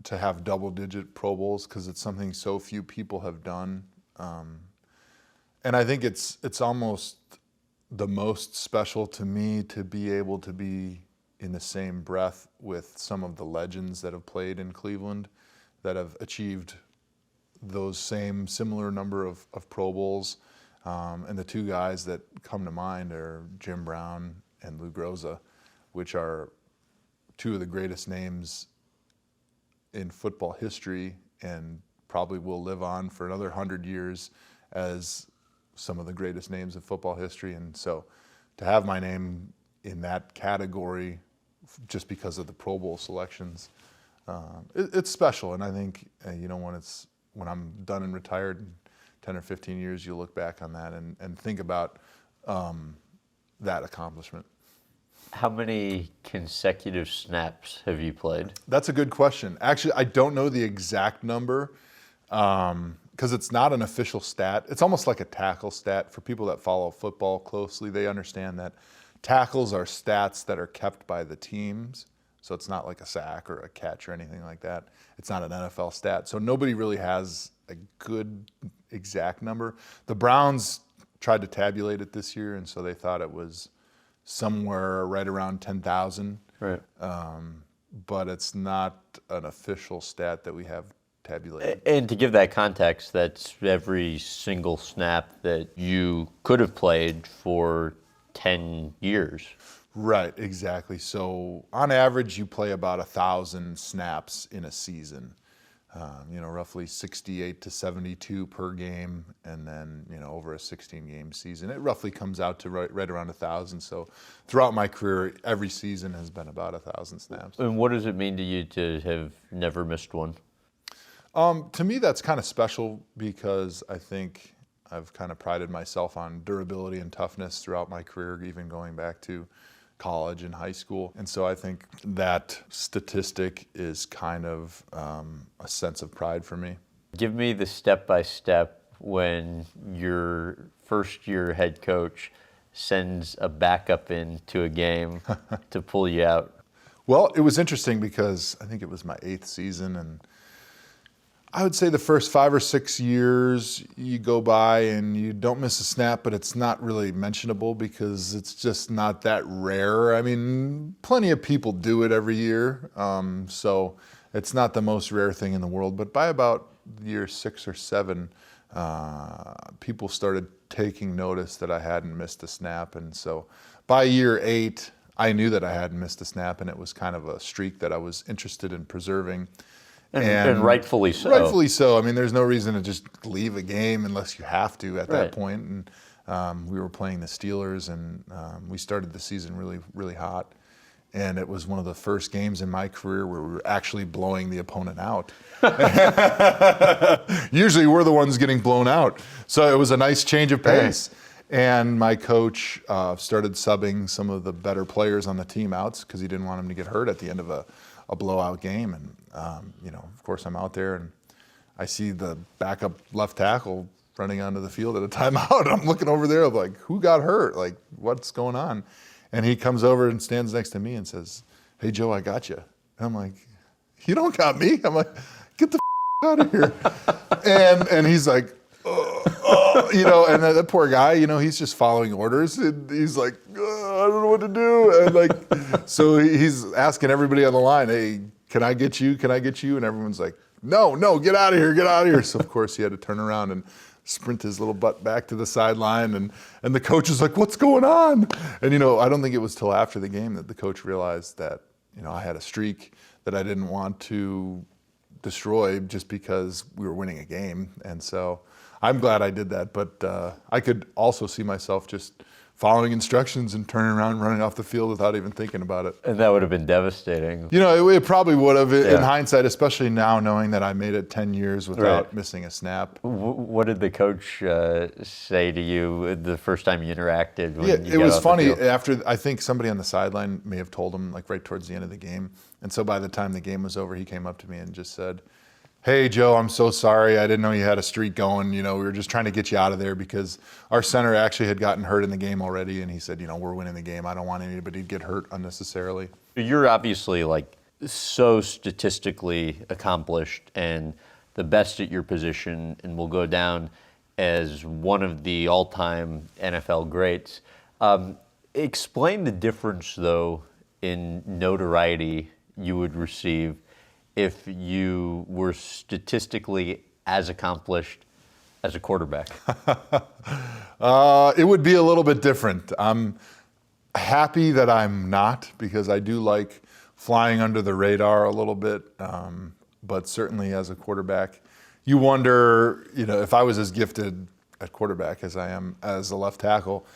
to have double-digit Pro Bowls because it's something so few people have done. And I think it's almost the most special to me to be able to be in the same breath with some of the legends that have played in Cleveland that have achieved those similar number of Pro Bowls. And the two guys that come to mind are Jim Brown and Lou Groza, which are two of the greatest names in football history and probably will live on for another 100 years as some of the greatest names of football history. And so to have my name in that category just because of the Pro Bowl selections, it's special. And I think, when I'm done and retired in 10 or 15 years, you'll look back on that and think about that accomplishment. How many consecutive snaps have you played? That's a good question. Actually, I don't know the exact number because it's not an official stat. It's almost like a tackle stat. For people that follow football closely, they understand that tackles are stats that are kept by the teams. So it's not like a sack or a catch or anything like that. It's not an NFL stat. So nobody really has a good exact number. The Browns tried to tabulate it this year, and so they thought it was somewhere right around 10,000. Right. But it's not an official stat that we have tabulated. And to give that context, that's every single snap that you could have played for 10 years. Right, exactly. So on average, you play about 1,000 snaps in a season. Roughly 68 to 72 per game, and then over a 16-game season, it roughly comes out to right around 1,000. So throughout my career, every season has been about 1,000 snaps. And what does it mean to you to have never missed one? To me, that's kind of special because I think I've kind of prided myself on durability and toughness throughout my career, even going back to college and high school. And so I think that statistic is kind of a sense of pride for me. Give me the step-by-step when your first-year head coach sends a backup into a game to pull you out. Well, it was interesting because I think it was my 8th season, and I would say the first 5 or 6 years you go by and you don't miss a snap, but it's not really mentionable because it's just not that rare. I mean, plenty of people do it every year, so it's not the most rare thing in the world. But by about year 6 or 7, people started taking notice that I hadn't missed a snap. And so by year 8, I knew that I hadn't missed a snap, and it was kind of a streak that I was interested in preserving. And rightfully so. Rightfully so. I mean, there's no reason to just leave a game unless you have to at that point. And we were playing the Steelers, and we started the season really, really hot. And it was one of the first games in my career where we were actually blowing the opponent out. Usually we're the ones getting blown out. So it was a nice change of pace. And my coach started subbing some of the better players on the team out because he didn't want them to get hurt at the end of a blowout game. And, of course, I'm out there and I see the backup left tackle running onto the field at a timeout. I'm looking over there, I'm like, who got hurt? Like, what's going on? And he comes over and stands next to me and says, "Hey, Joe, I got you." And I'm like, "You don't got me?" I'm like, "Get the out of here." And he's like, and that poor guy, he's just following orders. And he's like, I don't know what to do. And so he's asking everybody on the line, "Hey, can I get you? Can I get you?" And everyone's like, no, get out of here, get out of here. So of course he had to turn around and sprint his little butt back to the sideline. And the coach is like, "What's going on?" And I don't think it was till after the game that the coach realized that, I had a streak that I didn't want to destroy just because we were winning a game. And so I'm glad I did that, but I could also see myself just following instructions and turning around and running off the field without even thinking about it. And that would have been devastating. It probably would have in hindsight, especially now knowing that I made it 10 years without missing a snap. What did the coach say to you the first time you interacted? It was funny. After, I think somebody on the sideline may have told him, right towards the end of the game. And so by the time the game was over, he came up to me and just said, "Hey, Joe, I'm so sorry. I didn't know you had a streak going. We were just trying to get you out of there because our center actually had gotten hurt in the game already." And he said, "We're winning the game. I don't want anybody to get hurt unnecessarily." You're obviously so statistically accomplished and the best at your position and will go down as one of the all-time NFL greats. Explain the difference, though, in notoriety you would receive if you were statistically as accomplished as a quarterback. It would be a little bit different. I'm happy that I'm not, because I do like flying under the radar a little bit. But certainly as a quarterback, you wonder, if I was as gifted at quarterback as I am as a left tackle,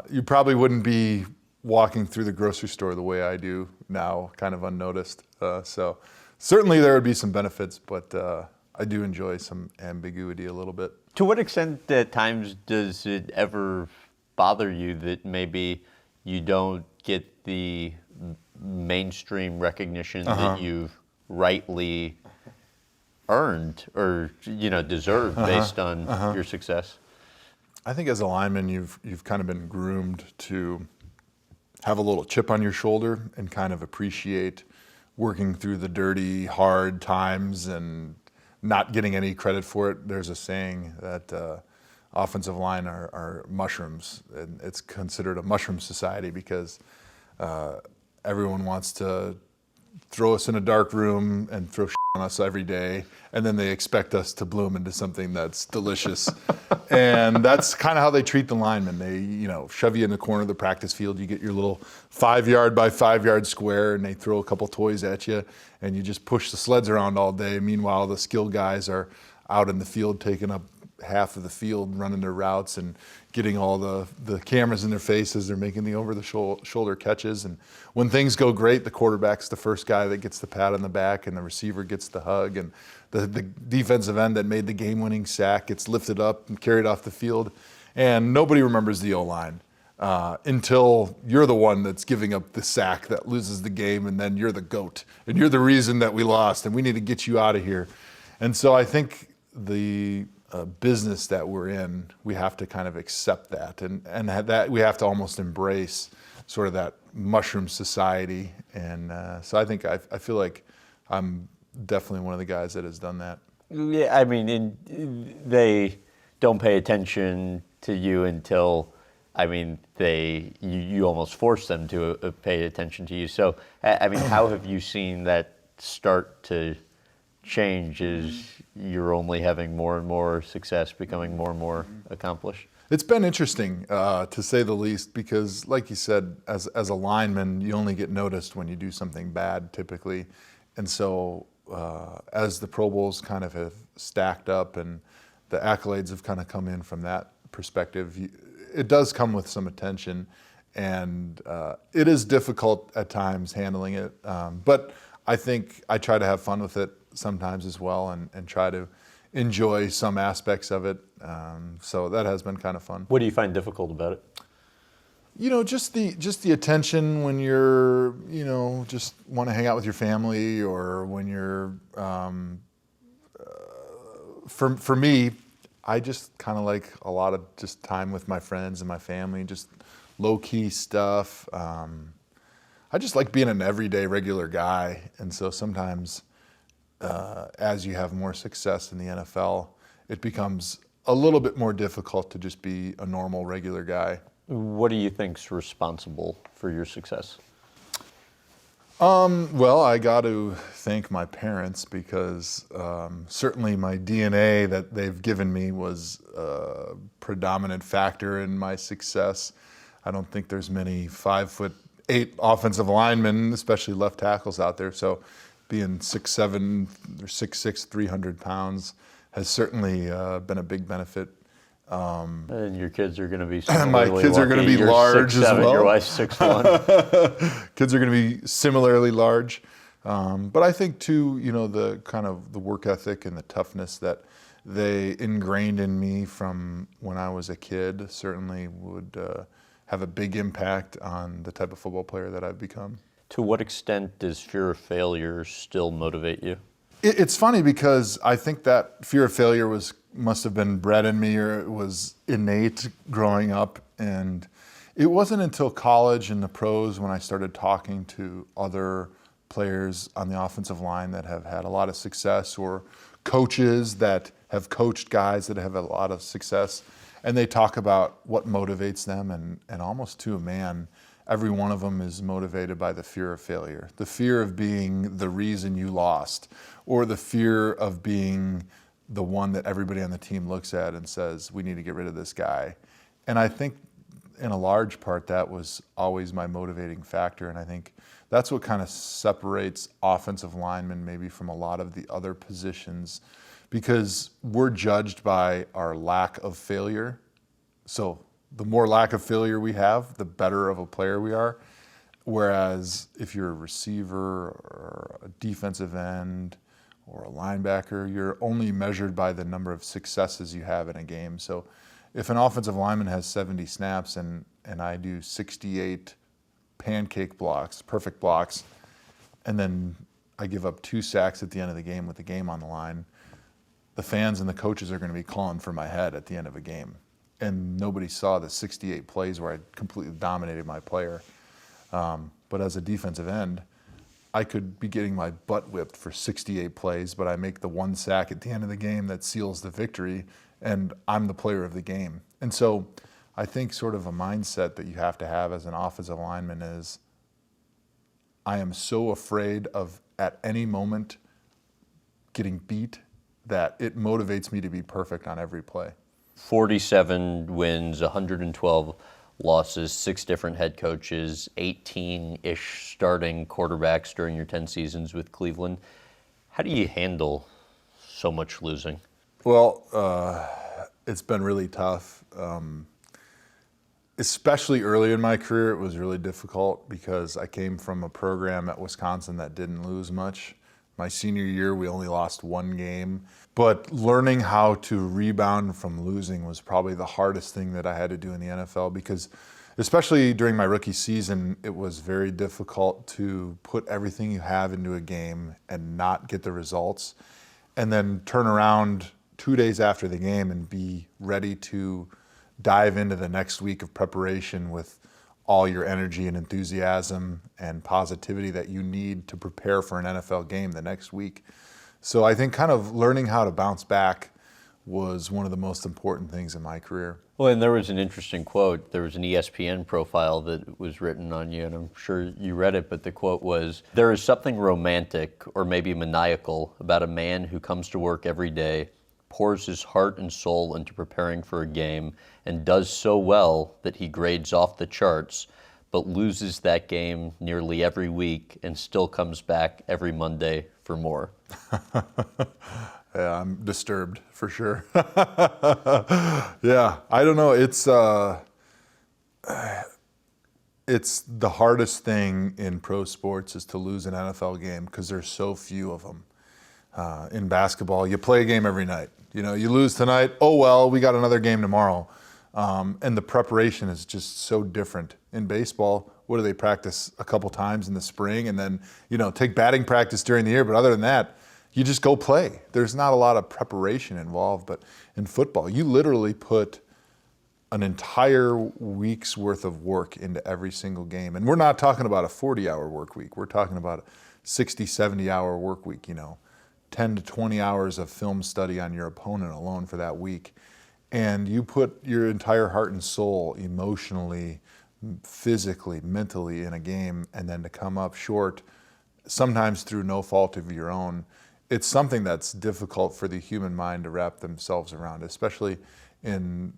you probably wouldn't be walking through the grocery store the way I do now, kind of unnoticed. So certainly there would be some benefits, but I do enjoy some ambiguity a little bit. To what extent at times does it ever bother you that maybe you don't get the mainstream recognition that you've rightly earned or deserved based on your success? I think as a lineman, you've kind of been groomed to have a little chip on your shoulder and kind of appreciate working through the dirty, hard times and not getting any credit for it. There's a saying that offensive line are mushrooms, and it's considered a mushroom society because everyone wants to throw us in a dark room and throw shit on us every day, and then they expect us to bloom into something that's delicious. And that's kind of how they treat the linemen. They, shove you in the corner of the practice field. You get your little 5-yard by 5-yard square, and they throw a couple toys at you, and you just push the sleds around all day. Meanwhile, the skill guys are out in the field taking up half of the field, running their routes and getting all the cameras in their faces. They're making the over-the-shoulder catches. And when things go great, the quarterback's the first guy that gets the pat on the back, and the receiver gets the hug, and the defensive end that made the game-winning sack gets lifted up and carried off the field. And nobody remembers the O-line until you're the one that's giving up the sack that loses the game, and then you're the GOAT, and you're the reason that we lost, and we need to get you out of here. And so I think the business that we're in, we have to kind of accept that, and that we have to almost embrace sort of that mushroom society. And so I think I feel like I'm definitely one of the guys that has done that. Yeah, I mean, they don't pay attention to you until, you almost force them to pay attention to you. So, how have you seen that start to change as you're only having more and more success, becoming more and more accomplished? It's been interesting, to say the least, because like you said, as a lineman, you only get noticed when you do something bad typically. And so as the Pro Bowls kind of have stacked up and the accolades have kind of come in from that perspective, it does come with some attention, and it is difficult at times handling it. But I think I try to have fun with it sometimes as well, and try to enjoy some aspects of it. So that has been kind of fun. What do you find difficult about it? Just the attention when you're, just want to hang out with your family, or when you're, for me, I just kind of like a lot of just time with my friends and my family, just low-key stuff. I just like being an everyday regular guy. And so sometimes as you have more success in the NFL, it becomes a little bit more difficult to just be a normal, regular guy. What do you think's responsible for your success? Well, I got to thank my parents, because certainly my DNA that they've given me was a predominant factor in my success. I don't think there's many 5'8" offensive linemen, especially left tackles, out there. So being 6'7" or 6'6", 300 pounds has certainly been a big benefit. And your kids are going to be my kids are going to be You're large 6'7", as well. Your wife's 6'1". Kids are going to be similarly large. But I think too, the kind of the work ethic and the toughness that they ingrained in me from when I was a kid certainly would have a big impact on the type of football player that I've become. To what extent does fear of failure still motivate you? It's funny, because I think that fear of failure must have been bred in me, or it was innate growing up. And it wasn't until college and the pros when I started talking to other players on the offensive line that have had a lot of success, or coaches that have coached guys that have a lot of success, and they talk about what motivates them, and almost to a man, every one of them is motivated by the fear of failure, the fear of being the reason you lost, or the fear of being the one that everybody on the team looks at and says, we need to get rid of this guy. And I think in a large part that was always my motivating factor, and I think that's what kind of separates offensive linemen maybe from a lot of the other positions, because we're judged by our lack of failure. So the more lack of failure we have, the better of a player we are. Whereas if you're a receiver or a defensive end or a linebacker, you're only measured by the number of successes you have in a game. So if an offensive lineman has 70 snaps and I do 68 pancake blocks, perfect blocks, and then I give up 2 sacks at the end of the game with the game on the line, the fans and the coaches are going to be calling for my head at the end of a game. And nobody saw the 68 plays where I completely dominated my player. But as a defensive end, I could be getting my butt whipped for 68 plays, but I make the 1 sack at the end of the game that seals the victory, and I'm the player of the game. And so I think sort of a mindset that you have to have as an offensive lineman is, I am so afraid of at any moment getting beat that it motivates me to be perfect on every play. 47 wins, 112 losses, 6 different head coaches, 18-ish starting quarterbacks during your 10 seasons with Cleveland. How do you handle so much losing? Well, it's been really tough. Especially early in my career, it was really difficult because I came from a program at Wisconsin that didn't lose much. My senior year, we only lost 1 game. But learning how to rebound from losing was probably the hardest thing that I had to do in the NFL, because especially during my rookie season, it was very difficult to put everything you have into a game and not get the results, and then turn around 2 days after the game and be ready to dive into the next week of preparation with all your energy and enthusiasm and positivity that you need to prepare for an NFL game the next week. So I think kind of learning how to bounce back was one of the most important things in my career. Well, and there was an interesting quote. There was an ESPN profile that was written on you, and I'm sure you read it, but the quote was, "There is something romantic or maybe maniacal about a man who comes to work every day, pours his heart and soul into preparing for a game, and does so well that he grades off the charts, but loses that game nearly every week and still comes back every Monday for more." Yeah, I'm disturbed for sure. Yeah, I don't know. It's the hardest thing in pro sports is to lose an NFL game because there's so few of them. In basketball, you play a game every night. You know, you lose tonight, oh well, we got another game tomorrow. And the preparation is just so different. In baseball, what do they practice a couple times in the spring and then, take batting practice during the year, but other than that, you just go play. There's not a lot of preparation involved, but in football, you literally put an entire week's worth of work into every single game. And we're not talking about a 40-hour work week. We're talking about a 60, 70-hour work week, 10 to 20 hours of film study on your opponent alone for that week. And you put your entire heart and soul emotionally, physically, mentally in a game, and then to come up short, sometimes through no fault of your own, it's something that's difficult for the human mind to wrap themselves around, especially in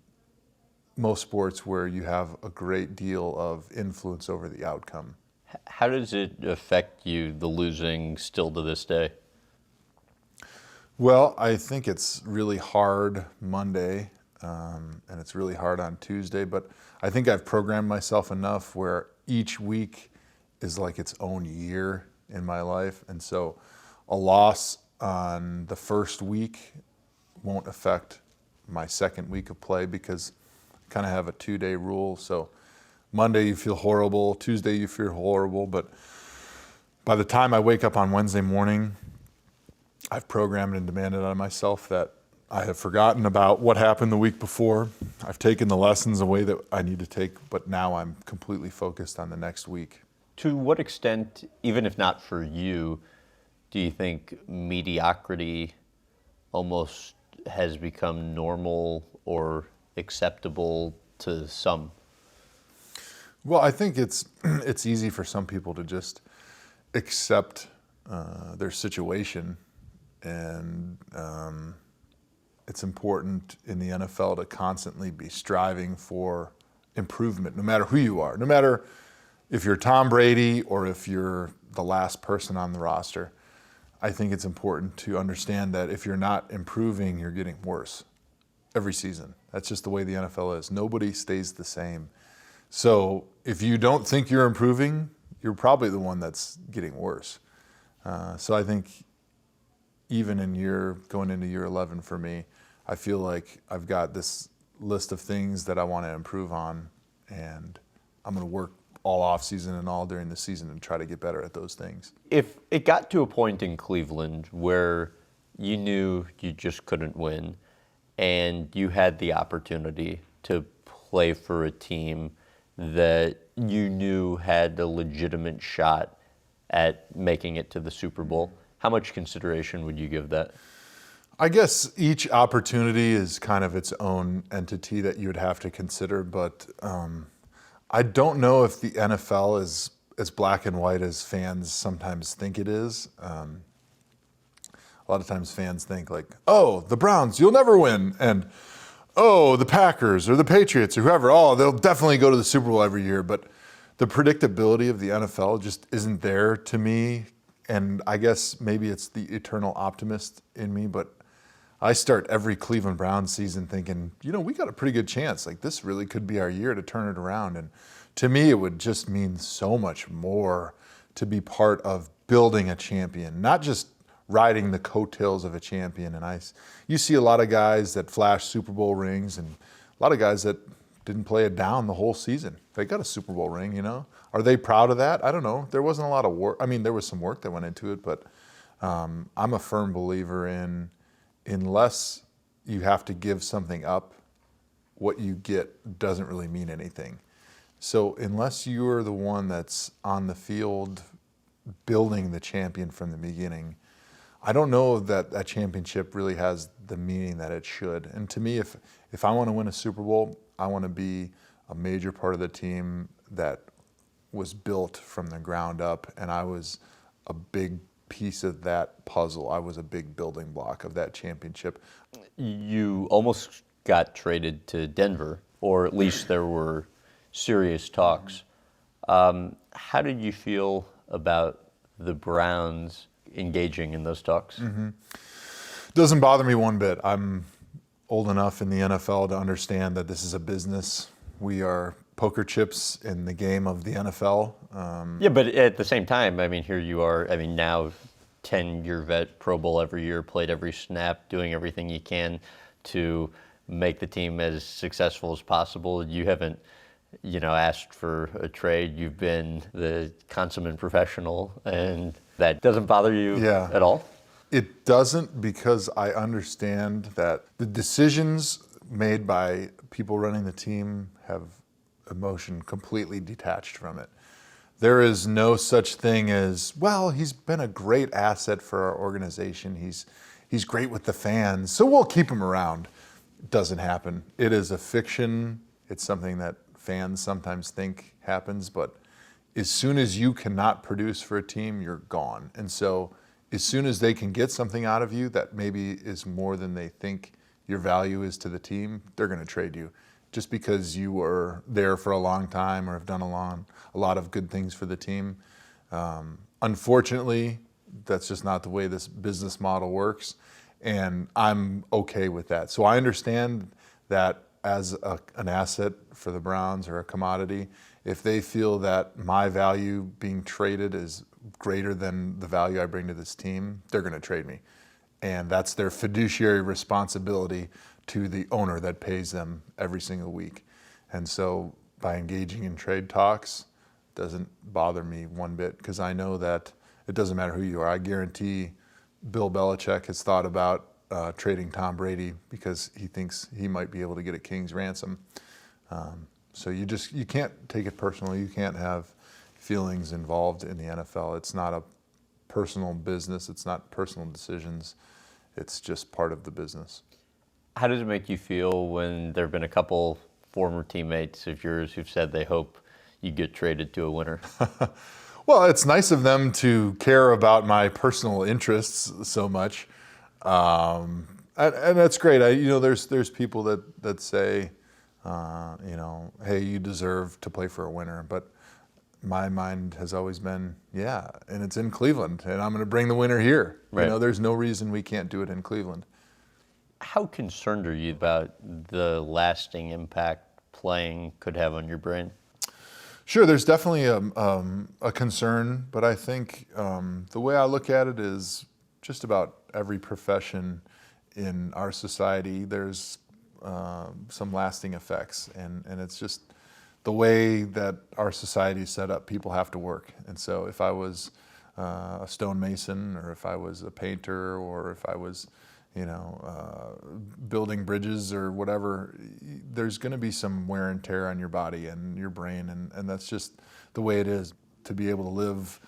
most sports where you have a great deal of influence over the outcome. How does it affect you, the losing, still to this day? Well, I think it's really hard Monday, and it's really hard on Tuesday, but I think I've programmed myself enough where each week is like its own year in my life. And so a loss on the first week won't affect my second week of play because I kind of have a 2-day rule. So Monday you feel horrible, Tuesday you feel horrible, but by the time I wake up on Wednesday morning, I've programmed and demanded on myself that I have forgotten about what happened the week before. I've taken the lessons away that I need to take, but now I'm completely focused on the next week. To what extent, even if not for you, do you think mediocrity almost has become normal or acceptable to some? Well, I think it's easy for some people to just accept their situation, and it's important in the NFL to constantly be striving for improvement, no matter who you are, no matter if you're Tom Brady or if you're the last person on the roster. I think it's important to understand that if you're not improving, you're getting worse every season. That's just the way the NFL is. Nobody stays the same. So if you don't think you're improving, you're probably the one that's getting worse. So I think even going into year 11 for me, I feel like I've got this list of things that I want to improve on, and I'm going to work all off season and all during the season and try to get better at those things. If it got to a point in Cleveland where you knew you just couldn't win and you had the opportunity to play for a team that you knew had a legitimate shot at making it to the Super Bowl, how much consideration would you give that? I guess each opportunity is kind of its own entity that you would have to consider, but I don't know if the NFL is as black and white as fans sometimes think it is. A lot of times fans think like, oh, the Browns, you'll never win, and oh, the Packers or the Patriots or whoever, oh, they'll definitely go to the Super Bowl every year. But the predictability of the NFL just isn't there to me, and I guess maybe it's the eternal optimist in me, but I start every Cleveland Browns season thinking, we got a pretty good chance. Like, this really could be our year to turn it around. And to me, it would just mean so much more to be part of building a champion, not just riding the coattails of a champion. And you see a lot of guys that flash Super Bowl rings and a lot of guys that didn't play it down the whole season. They got a Super Bowl ring, Are they proud of that? I don't know. There wasn't a lot of work. I mean, there was some work that went into it, but I'm a firm believer in unless you have to give something up, what you get doesn't really mean anything. So unless you're the one that's on the field building the champion from the beginning, I don't know that that championship really has the meaning that it should. And to me, if I want to win a Super Bowl, I want to be a major part of the team that was built from the ground up, and I was a big piece of that puzzle. I was a big building block of that championship. You almost got traded to Denver, or at least there were serious talks. How did you feel about the Browns engaging in those talks? Doesn't bother me one bit. I'm old enough in the NFL to understand that this is a business. We are poker chips in the game of the NFL. Yeah, but at the same time, here you are, now 10-year vet, Pro Bowl every year, played every snap, doing everything you can to make the team as successful as possible. You haven't, asked for a trade. You've been the consummate professional, and that doesn't bother you at all? It doesn't, because I understand that the decisions made by people running the team have emotion completely detached from it. There is no such thing as, well, he's been a great asset for our organization. He's great with the fans, so we'll keep him around. It doesn't happen. It is a fiction. It's something that fans sometimes think happens, but as soon as you cannot produce for a team, you're gone. And so as soon as they can get something out of you that maybe is more than they think your value is to the team, they're going to trade you. Just because you were there for a long time or have done a lot of good things for the team. Unfortunately, that's just not the way this business model works, and I'm okay with that. So I understand that as an asset for the Browns or a commodity, if they feel that my value being traded is greater than the value I bring to this team, they're going to trade me. And that's their fiduciary responsibility to the owner that pays them every single week. And so by engaging in trade talks, doesn't bother me one bit, because I know that it doesn't matter who you are. I guarantee Bill Belichick has thought about trading Tom Brady because he thinks he might be able to get a king's ransom. So you can't take it personally. You can't feelings involved in the NFL. It's not a personal business. It's not personal decisions. It's just part of the business. How does it make you feel when there have been a couple former teammates of yours who've said they hope you get traded to a winner? Well, it's nice of them to care about my personal interests so much, and that's great. There's people that say, hey, you deserve to play for a winner, but my mind has always been, yeah, and it's in Cleveland, and I'm going to bring the winner here. Right. There's no reason we can't do it in Cleveland. How concerned are you about the lasting impact playing could have on your brain? Sure, there's definitely a concern, but I think the way I look at it is just about every profession in our society, there's some lasting effects, and it's just the way that our society is set up. People have to work, and so if I was a stonemason, or if I was a painter, or if I was building bridges or whatever, there's going to be some wear and tear on your body and your brain, and that's just the way it is. To be able to live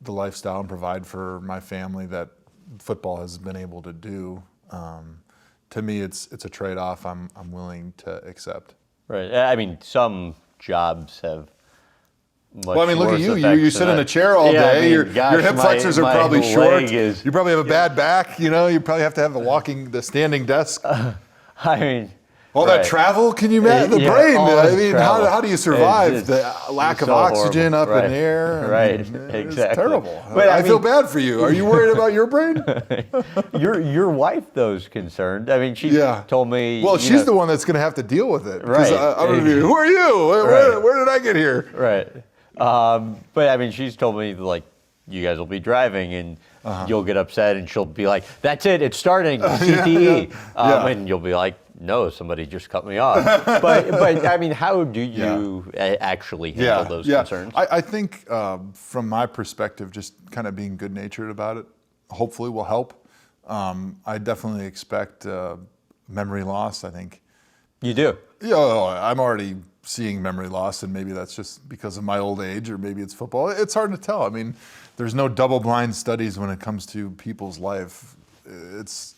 the lifestyle and provide for my family that football has been able to do, to me, it's a trade-off I'm willing to accept. Right. I mean, some jobs have much Well, I mean, look at worse you. effects You sit than in a chair all Yeah, I day. mean, Your gosh, hip flexors are my probably short. leg is- You probably have a bad back. You probably have to have the standing desk. I mean, All right. that travel, can you imagine? The Yeah, brain, all I that mean, travel. how do you survive It's the lack of so oxygen horrible. up in the air? Right, It's exactly. terrible. But I feel mean- bad for you. Are you worried about your brain? Your wife, though, is concerned. I mean, she Yeah. told me. Well, she's the one that's going to have to deal with it. 'Cause Right. I'm going to be, who are you? Right. Where did I get here? Right. But I mean, she's told me, like, you guys will be driving and you'll get upset and she'll be like, that's it, it's starting, CTE. Yeah. And you'll be like, no, somebody just cut me off. but I mean, how do you actually handle those concerns? I think from my perspective, just kind of being good-natured about it, hopefully will help. I definitely expect memory loss, I think. You do? Yeah, I'm already seeing memory loss, and maybe that's just because of my old age, or maybe it's football. It's hard to tell. I mean, there's no double-blind studies when it comes to people's life. It's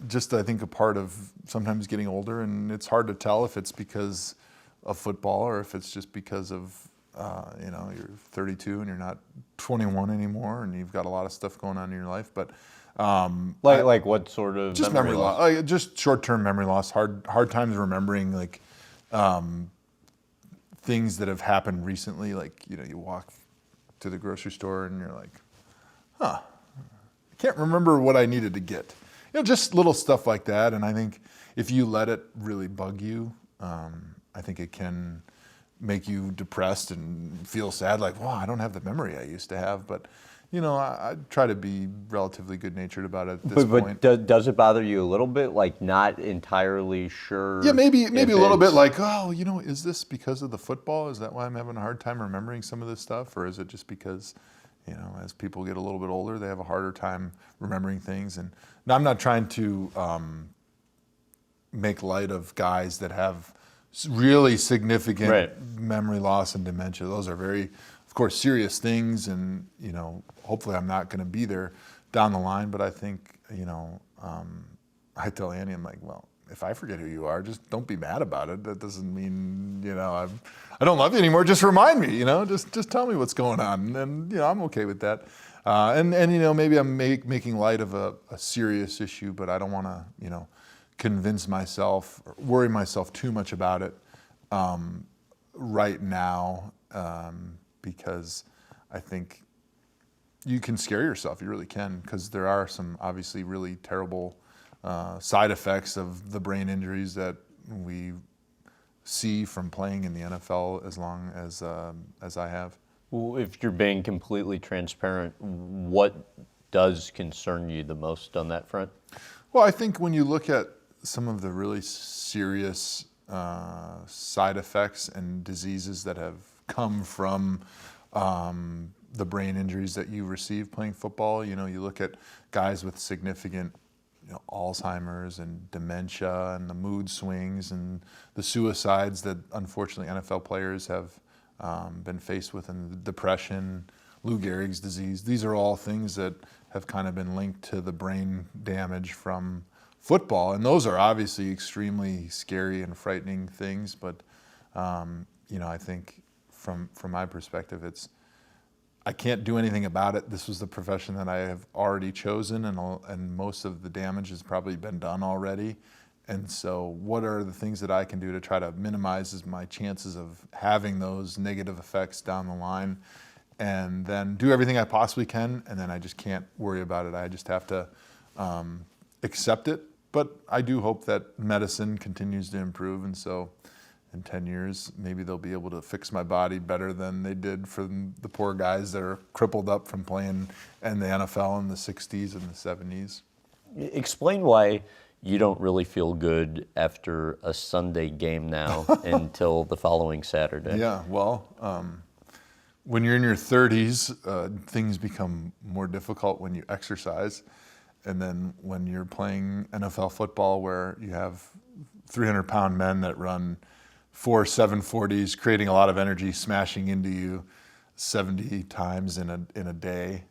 just, I think, a part of sometimes getting older, and it's hard to tell if it's because of football or if it's just because of, you're 32 and you're not 21 anymore, and you've got a lot of stuff going on in your life. But like what sort of just memory loss, just short-term memory loss, hard times remembering things that have happened recently. Like, you walk to the grocery store and you're like, I can't remember what I needed to get. Just little stuff like that. And I think if you let it really bug you, I think it can make you depressed and feel sad, like, wow, I don't have the memory I used to have. But I try to be relatively good-natured about it at this point. But does it bother you a little bit, like not entirely sure? Yeah, maybe a little bit like, is this because of the football? Is that why I'm having a hard time remembering some of this stuff? Or is it just because, as people get a little bit older, they have a harder time remembering things? And now, I'm not trying to make light of guys that have really significant memory loss and dementia. Those are very, of course, serious things, and hopefully I'm not going to be there down the line. But I think I tell Annie, I'm like, well, if I forget who you are, just don't be mad about it. That doesn't mean I don't love you anymore. Just remind me, just tell me what's going on, and I'm okay with that. And maybe I'm making light of a serious issue, but I don't want to convince myself, or worry myself too much about it right now. Because I think you can scare yourself. You really can, because there are some obviously really terrible side effects of the brain injuries that we see from playing in the NFL as long as I have. Well, if you're being completely transparent, what does concern you the most on that front? Well, I think when you look at some of the really serious side effects and diseases that have come from the brain injuries that you receive playing football. You look at guys with significant Alzheimer's and dementia and the mood swings and the suicides that unfortunately NFL players have been faced with, and depression, Lou Gehrig's disease. These are all things that have kind of been linked to the brain damage from football, and those are obviously extremely scary and frightening things. But I think from my perspective, I can't do anything about it. This was the profession that I have already chosen, and most of the damage has probably been done already. And so what are the things that I can do to try to minimize my chances of having those negative effects down the line, and then do everything I possibly can, and then I just can't worry about it. I just have to accept it. But I do hope that medicine continues to improve, and so in 10 years, maybe they'll be able to fix my body better than they did for the poor guys that are crippled up from playing in the NFL in the 60s and the 70s. Explain why you don't really feel good after a Sunday game now until the following Saturday. Yeah, well, when you're in your 30s, things become more difficult when you exercise. And then when you're playing NFL football, where you have 300-pound men that run 4 740s, creating a lot of energy, smashing into you 70 times in a day,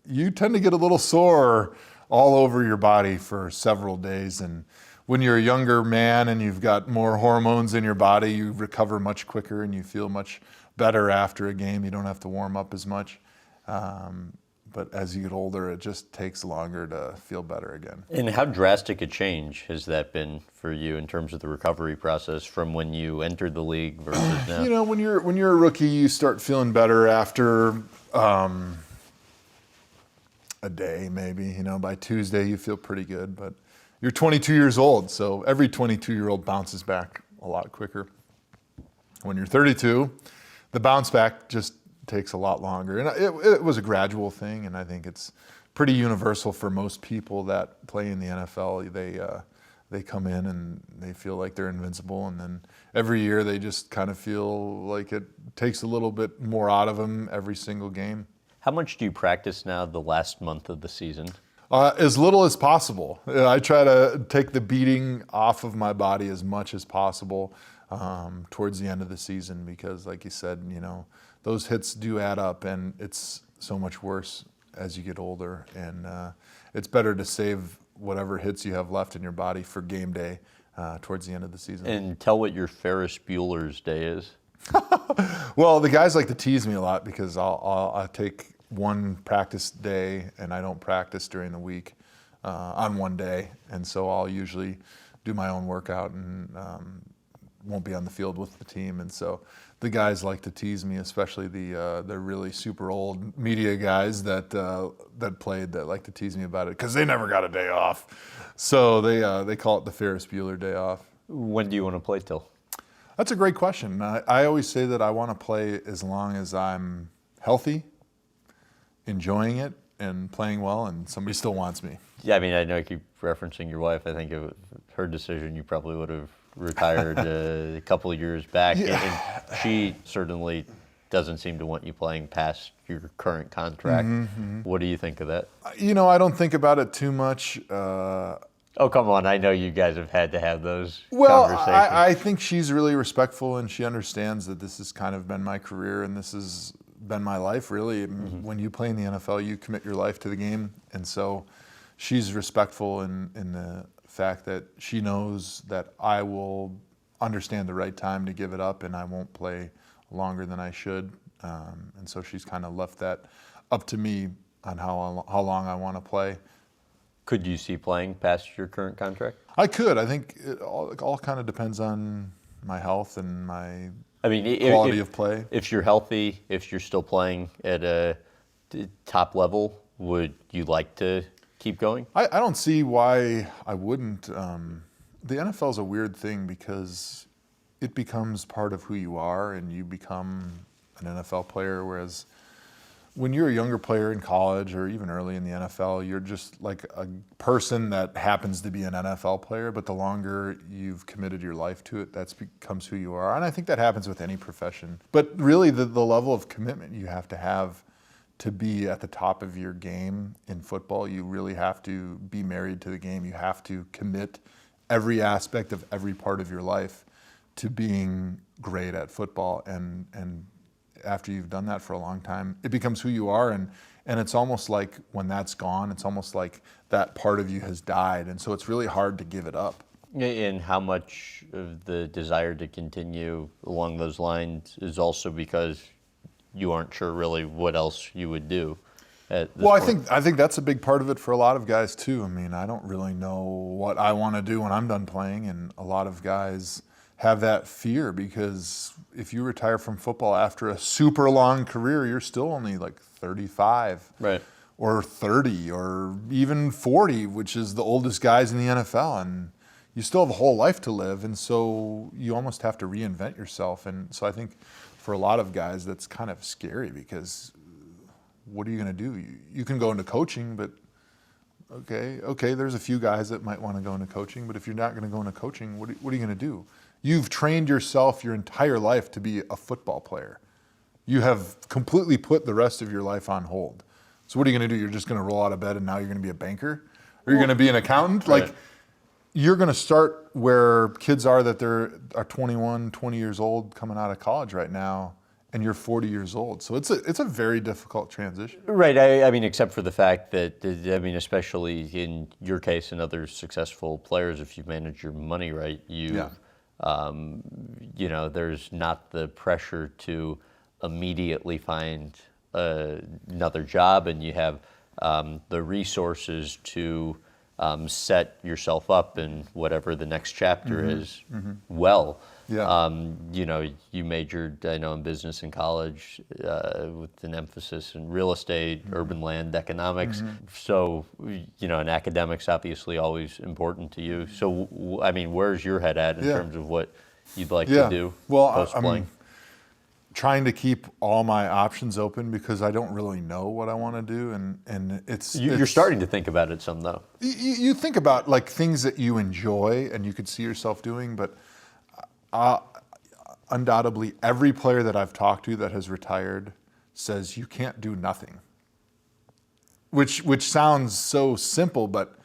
you tend to get a little sore all over your body for several days. And when you're a younger man and you've got more hormones in your body, you recover much quicker and you feel much better after a game. You don't have to warm up as much. But as you get older, it just takes longer to feel better again. And how drastic a change has that been for you in terms of the recovery process from when you entered the league versus now? When you're a rookie, you start feeling better after a day, maybe. By Tuesday, you feel pretty good. But you're 22 years old, so every 22-year-old bounces back a lot quicker. When you're 32, the bounce back just takes a lot longer. And it was a gradual thing, and I think it's pretty universal for most people that play in the NFL. They come in and they feel like they're invincible, and then every year they just kind of feel like it takes a little bit more out of them every single game. How much do you practice now the last month of the season? As little as possible. I try to take the beating off of my body as much as possible towards the end of the season, because like you said, those hits do add up, and it's so much worse as you get older. And it's better to save whatever hits you have left in your body for game day towards the end of the season. And tell what your Ferris Bueller's day is. Well, the guys like to tease me a lot because I'll take one practice day and I don't practice during the week on one day. And so I'll usually do my own workout and won't be on the field with the team. And so the guys like to tease me, especially the really super old media guys that played, that like to tease me about it because they never got a day off. So they call it the Ferris Bueller day off. When do you want to play till? That's a great question. I always say that I want to play as long as I'm healthy, enjoying it, and playing well, and somebody still wants me. Yeah, I mean, I know I keep referencing your wife. I think if her decision, you probably would have retired a couple of years back. Yeah. And she certainly doesn't seem to want you playing past your current contract. Mm-hmm. What do you think of that? I don't think about it too much. Oh, come on. I know you guys have had to have those conversations. Well, I think she's really respectful, and she understands that this has kind of been my career and this has been my life, really. Mm-hmm. When you play in the NFL, you commit your life to the game. And so she's respectful in the fact that she knows that I will understand the right time to give it up and I won't play longer than I should. And so she's kind of left that up to me on how long I want to play. Could you see playing past your current contract? I could. I think it all kind of depends on my health and my quality of play. If you're healthy, if you're still playing at a top level, would you like to keep going? I don't see why I wouldn't. The NFL is a weird thing because it becomes part of who you are and you become an NFL player, whereas when you're a younger player in college or even early in the NFL, you're just like a person that happens to be an NFL player, but the longer you've committed your life to it, that becomes who you are. And I think that happens with any profession. But really the level of commitment you have to be at the top of your game in football, you really have to be married to the game. You have to commit every aspect of every part of your life to being great at football. And after you've done that for a long time, it becomes who you are. And it's almost like when that's gone, it's almost like that part of you has died. And so it's really hard to give it up. And how much of the desire to continue along those lines is also because you aren't sure really what else you would do at this point? I think that's a big part of it for a lot of guys too. I mean, I don't really know what I want to do when I'm done playing, and a lot of guys have that fear because if you retire from football after a super long career, you're still only like 35. Right. Or 30 or even 40, which is the oldest guys in the NFL, and you still have a whole life to live, and so you almost have to reinvent yourself. And so I think for a lot of guys that's kind of scary because what are you going to do? You can go into coaching, but okay, there's a few guys that might want to go into coaching, but if you're not going to go into coaching, what are you going to do? You've trained yourself your entire life to be a football player. You have completely put the rest of your life on hold. So what are you going to do? You're just going to roll out of bed and now you're going to be a banker? Or you're going to be an accountant? Right. Like, you're going to start where kids are that are 21, 20 years old coming out of college right now, and you're 40 years old. So it's a very difficult transition. Right. I mean, except for the fact that, I mean, especially in your case and other successful players, if you manage your money right, you know, there's not the pressure to immediately find another job, and you have the resources to set yourself up in whatever the next chapter is well. Yeah. You know, you majored, I know, in business in college with an emphasis in real estate, urban land economics. So, you know, and academics obviously always important to you. So, I mean, where's your head at in terms of what you'd like to do post-playing? Trying to keep all my options open because I don't really know what I want to do, and You're starting to think about it some, though. You think about like things that you enjoy and you could see yourself doing, but undoubtedly every player that I've talked to that has retired says you can't do nothing, which sounds so simple, but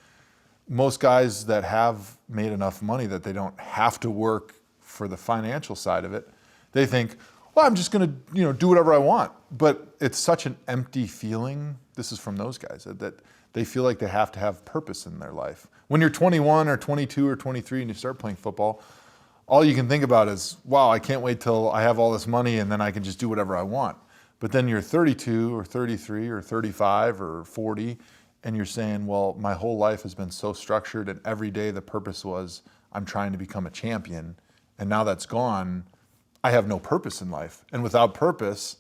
most guys that have made enough money that they don't have to work for the financial side of it, they think, well, I'm just going to, do whatever I want. But it's such an empty feeling. This is from those guys that they feel like they have to have purpose in their life. When you're 21 or 22 or 23 and you start playing football, all you can think about is, wow, I can't wait till I have all this money and then I can just do whatever I want. But then you're 32 or 33 or 35 or 40 and you're saying, well, my whole life has been so structured and every day the purpose was I'm trying to become a champion. And now that's gone. I have no purpose in life. And without purpose,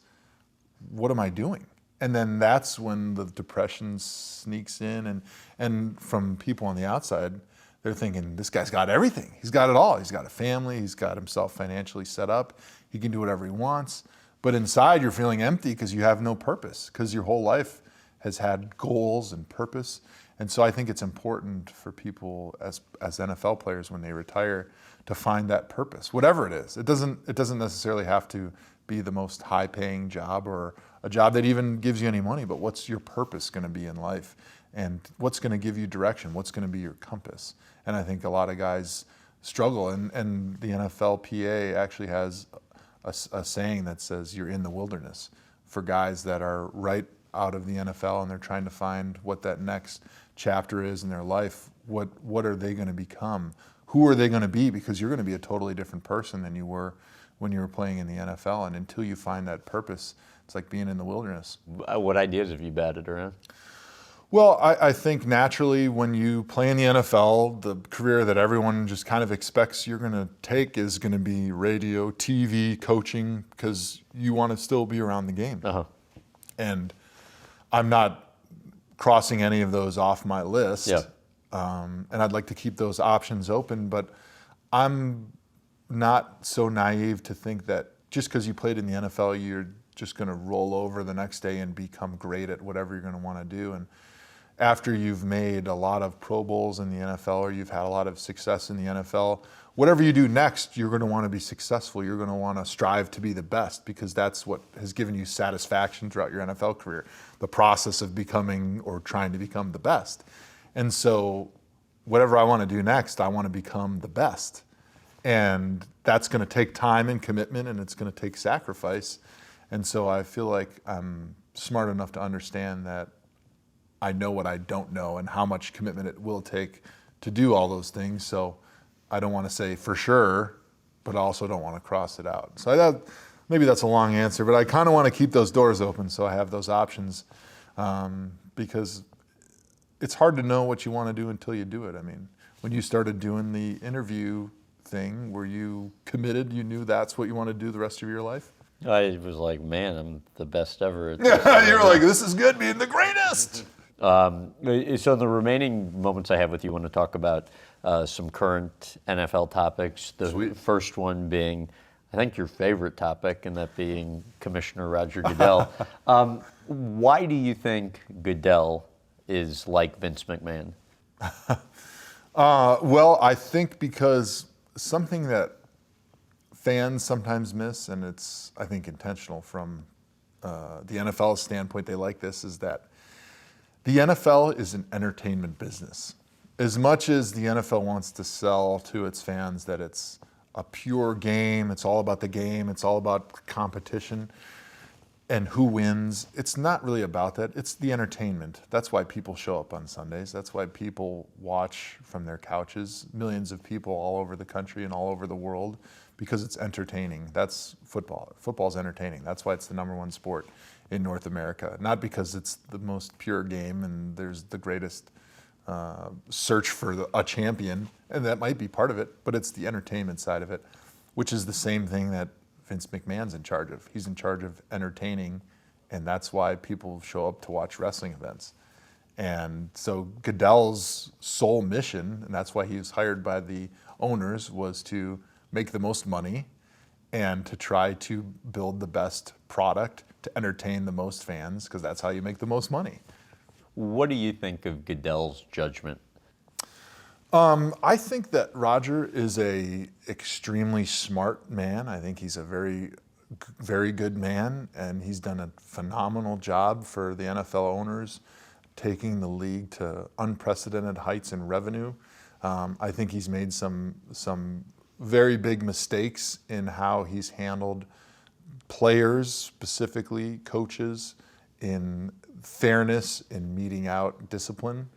what am I doing? And then that's when the depression sneaks in. And from people on the outside, they're thinking, this guy's got everything. He's got it all. He's got a family. He's got himself financially set up. He can do whatever he wants. But inside, you're feeling empty because you have no purpose, because your whole life has had goals and purpose. And so I think it's important for people as NFL players when they retire to find that purpose, whatever it is. It doesn't necessarily have to be the most high-paying job or a job that even gives you any money, but what's your purpose going to be in life? And what's going to give you direction? What's going to be your compass? And I think a lot of guys struggle, and the NFLPA actually has a saying that says you're in the wilderness for guys that are right out of the NFL and they're trying to find what that next chapter is in their life. What are they going to become? Who are they going to be? Because you're going to be a totally different person than you were when you were playing in the NFL. And until you find that purpose, it's like being in the wilderness. What ideas have you batted around? Well, I think naturally when you play in the NFL, the career that everyone just kind of expects you're going to take is going to be radio, TV, coaching, because you want to still be around the game. And I'm not crossing any of those off my list. And I'd like to keep those options open, but I'm not so naive to think that just because you played in the NFL, you're just going to roll over the next day and become great at whatever you're going to want to do. And after you've made a lot of Pro Bowls in the NFL or you've had a lot of success in the NFL, whatever you do next, you're going to want to be successful. You're going to want to strive to be the best because that's what has given you satisfaction throughout your NFL career, the process of becoming or trying to become the best. And so whatever I want to do next, I want to become the best. And that's going to take time and commitment, and it's going to take sacrifice. And so I feel like I'm smart enough to understand that I know what I don't know and how much commitment it will take to do all those things. So I don't want to say for sure, but I also don't want to cross it out. So maybe that's a long answer, but I kind of want to keep those doors open so I have those options, because it's hard to know what you want to do until you do it. I mean, when you started doing the interview thing, were you committed? You knew that's what you want to do the rest of your life? I was like, man, I'm the best ever at this. You were like, this is good, being the greatest. So in the remaining moments I have with you, I want to talk about some current NFL topics. The Sweet. First one being, I think, your favorite topic, and that being Commissioner Roger Goodell. Why do you think Goodell is like Vince McMahon? Well, I think because something that fans sometimes miss, and it's, I think, intentional from the NFL's standpoint, they like this, is that the NFL is an entertainment business. As much as the NFL wants to sell to its fans that it's a pure game, it's all about the game, it's all about competition and who wins, it's not really about that. It's the entertainment. That's why people show up on Sundays. That's why people watch from their couches, millions of people all over the country and all over the world, because it's entertaining. That's football. Football's entertaining. That's why it's the #1 sport in North America. Not because it's the most pure game and there's the greatest search for a champion, and that might be part of it, but it's the entertainment side of it, which is the same thing that Vince McMahon's in charge of. He's in charge of entertaining, and that's why people show up to watch wrestling events. And so Goodell's sole mission, and that's why he was hired by the owners, was to make the most money and to try to build the best product to entertain the most fans, because that's how you make the most money. What do you think of Goodell's judgment? I think that Roger is a extremely smart man. I think he's a very, very good man, and he's done a phenomenal job for the NFL owners, taking the league to unprecedented heights in revenue. I think he's made some very big mistakes in how he's handled players, specifically coaches, in fairness in meting out discipline,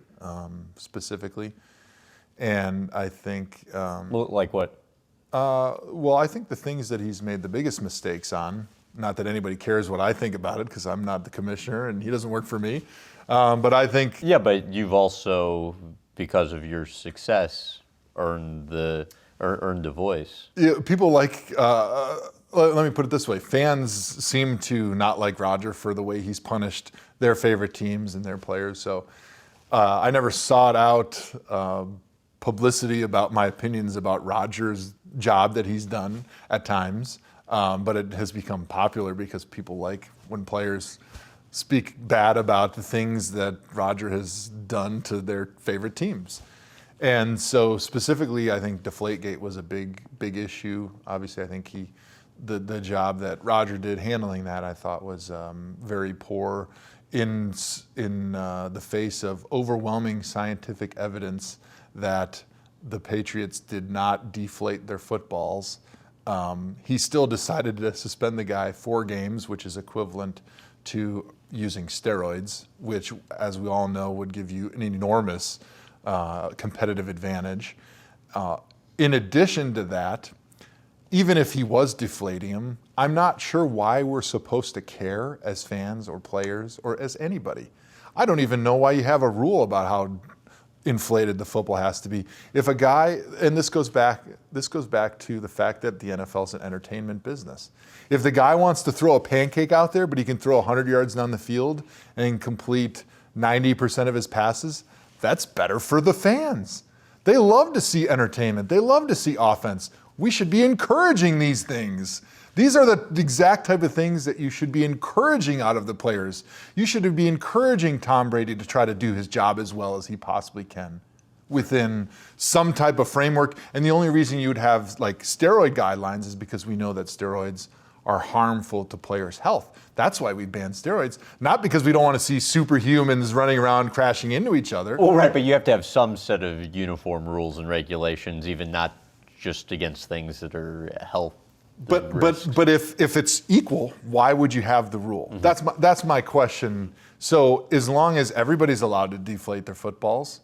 specifically. And I think... Like what? Well, I think the things that he's made the biggest mistakes on, not that anybody cares what I think about it, because I'm not the commissioner and he doesn't work for me, but I think... Yeah, but you've also, because of your success, earned the voice. Yeah, people like... let me put it this way. Fans seem to not like Roger for the way he's punished their favorite teams and their players. So I never sought out publicity about my opinions about Roger's job that he's done at times. But it has become popular because people like when players speak bad about the things that Roger has done to their favorite teams. And so specifically, I think Deflategate was a big issue. Obviously, I think the job that Roger did handling that, I thought, was very poor in the face of overwhelming scientific evidence that the Patriots did not deflate their footballs. He still decided to suspend the guy 4 games, which is equivalent to using steroids, which, as we all know, would give you an enormous competitive advantage. In addition to that, even if he was deflating him, I'm not sure why we're supposed to care as fans or players or as anybody. I don't even know why you have a rule about how inflated the football has to be. If a guy, and this goes back to the fact that the NFL is an entertainment business. If the guy wants to throw a pancake out there, but he can throw 100 yards down the field and complete 90% of his passes, that's better for the fans. They love to see entertainment. They love to see offense. We should be encouraging these things. These are the exact type of things that you should be encouraging out of the players. You should be encouraging Tom Brady to try to do his job as well as he possibly can within some type of framework. And the only reason you would have like steroid guidelines is because we know that steroids are harmful to players' health. That's why we ban steroids, not because we don't want to see superhumans running around crashing into each other. Well, right, but you have to have some set of uniform rules and regulations, even not just against things that are health. But if it's equal, why would you have the rule? That's my question. So as long as everybody's allowed to deflate their footballs,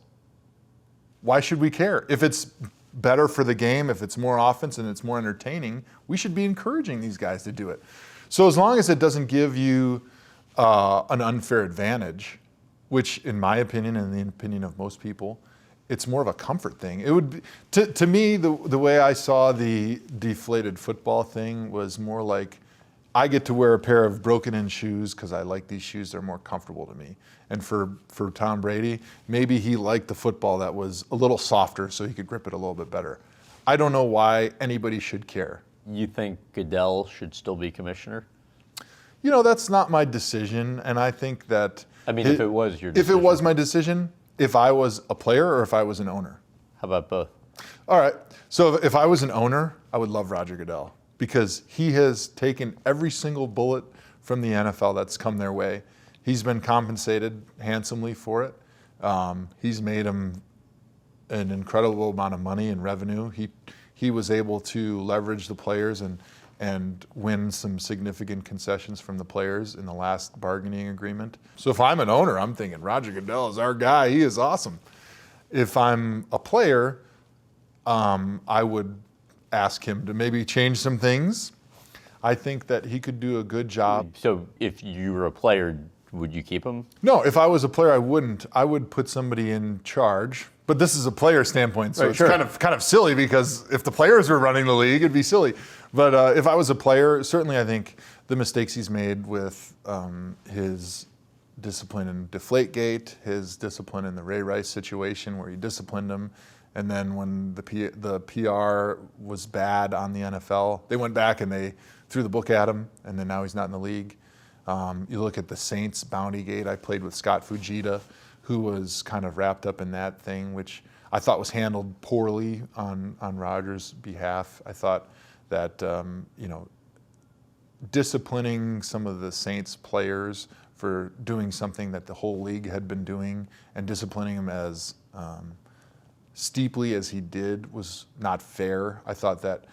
why should we care? If it's better for the game, if it's more offense and it's more entertaining, we should be encouraging these guys to do it. So as long as it doesn't give you an unfair advantage, which in my opinion and the opinion of most people, it's more of a comfort thing. It would be, to me, the way I saw the deflated football thing was more like, I get to wear a pair of broken-in shoes because I like these shoes. They're more comfortable to me. And for Tom Brady, maybe he liked the football that was a little softer so he could grip it a little bit better. I don't know why anybody should care. You think Goodell should still be commissioner? You know, that's not my decision, and I think that... I mean, if it was your decision. If it was my decision, if I was a player or if I was an owner. How about both? All right. So if I was an owner, I would love Roger Goodell because he has taken every single bullet from the NFL that's come their way. He's been compensated handsomely for it. He's made him an incredible amount of money and revenue. He was able to leverage the players and win some significant concessions from the players in the last bargaining agreement. So if I'm an owner, I'm thinking Roger Goodell is our guy. He is awesome. If I'm a player, I would ask him to maybe change some things. I think that he could do a good job. So if you were a player, would you keep him? No, if I was a player, I wouldn't. I would put somebody in charge. But this is a player standpoint, so right, it's sure. kind of silly because if the players were running the league, it'd be silly. But if I was a player, certainly I think the mistakes he's made with his discipline in Deflategate, his discipline in the Ray Rice situation where he disciplined him, and then when the PR was bad on the NFL, they went back and they threw the book at him, and then now he's not in the league. You look at the Saints bounty gate. I played with Scott Fujita, who was kind of wrapped up in that thing, which I thought was handled poorly on Rodgers' behalf. I thought that disciplining some of the Saints players for doing something that the whole league had been doing and disciplining them as steeply as he did was not fair. I thought that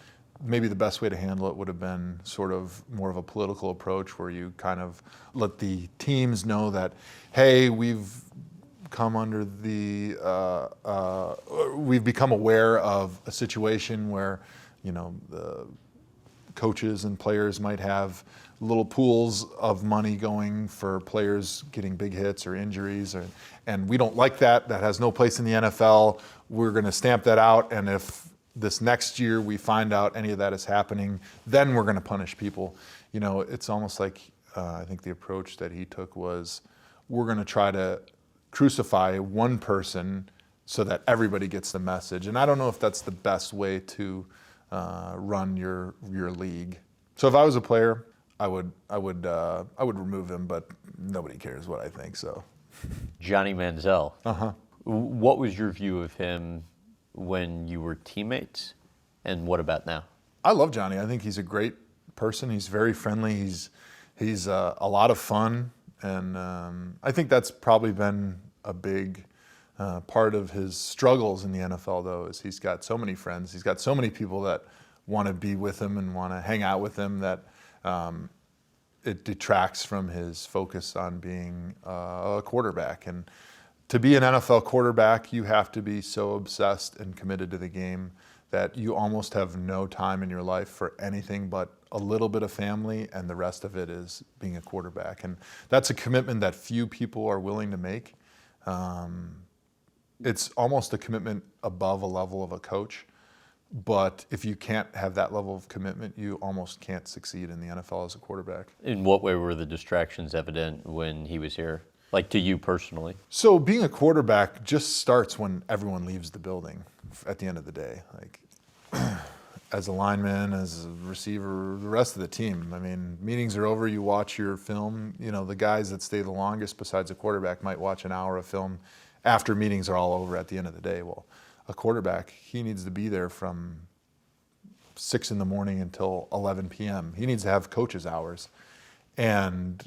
maybe the best way to handle it would have been sort of more of a political approach where you kind of let the teams know that, hey, we've come under the, we've become aware of a situation where, the coaches and players might have little pools of money going for players getting big hits or injuries, and we don't like that. That has no place in the NFL. We're going to stamp that out, and if this next year we find out any of that is happening, then we're going to punish people. It's almost like I think the approach that he took was we're going to try to crucify one person so that everybody gets the message. And I don't know if that's the best way to run your league. So if I was a player, I would remove him, but nobody cares what I think. So, Johnny Manziel. Uh-huh. What was your view of him when you were teammates, and what about now? I love Johnny. I think he's a great person. He's very friendly. He's a lot of fun, and I think that's probably been a big part of his struggles in the NFL, though, is he's got so many friends. He's got so many people that want to be with him and want to hang out with him that it detracts from his focus on being a quarterback. And to be an NFL quarterback, you have to be so obsessed and committed to the game that you almost have no time in your life for anything but a little bit of family, and the rest of it is being a quarterback. And that's a commitment that few people are willing to make. It's almost a commitment above a level of a coach. But if you can't have that level of commitment, you almost can't succeed in the NFL as a quarterback. In what way were the distractions evident when he was here? Like to you personally? So being a quarterback just starts when everyone leaves the building at the end of the day. Like as a lineman, as a receiver, the rest of the team. I mean, meetings are over, you watch your film. The guys that stay the longest besides a quarterback might watch an hour of film after meetings are all over at the end of the day. Well, a quarterback, he needs to be there from 6 in the morning until 11 p.m. He needs to have coach's hours. And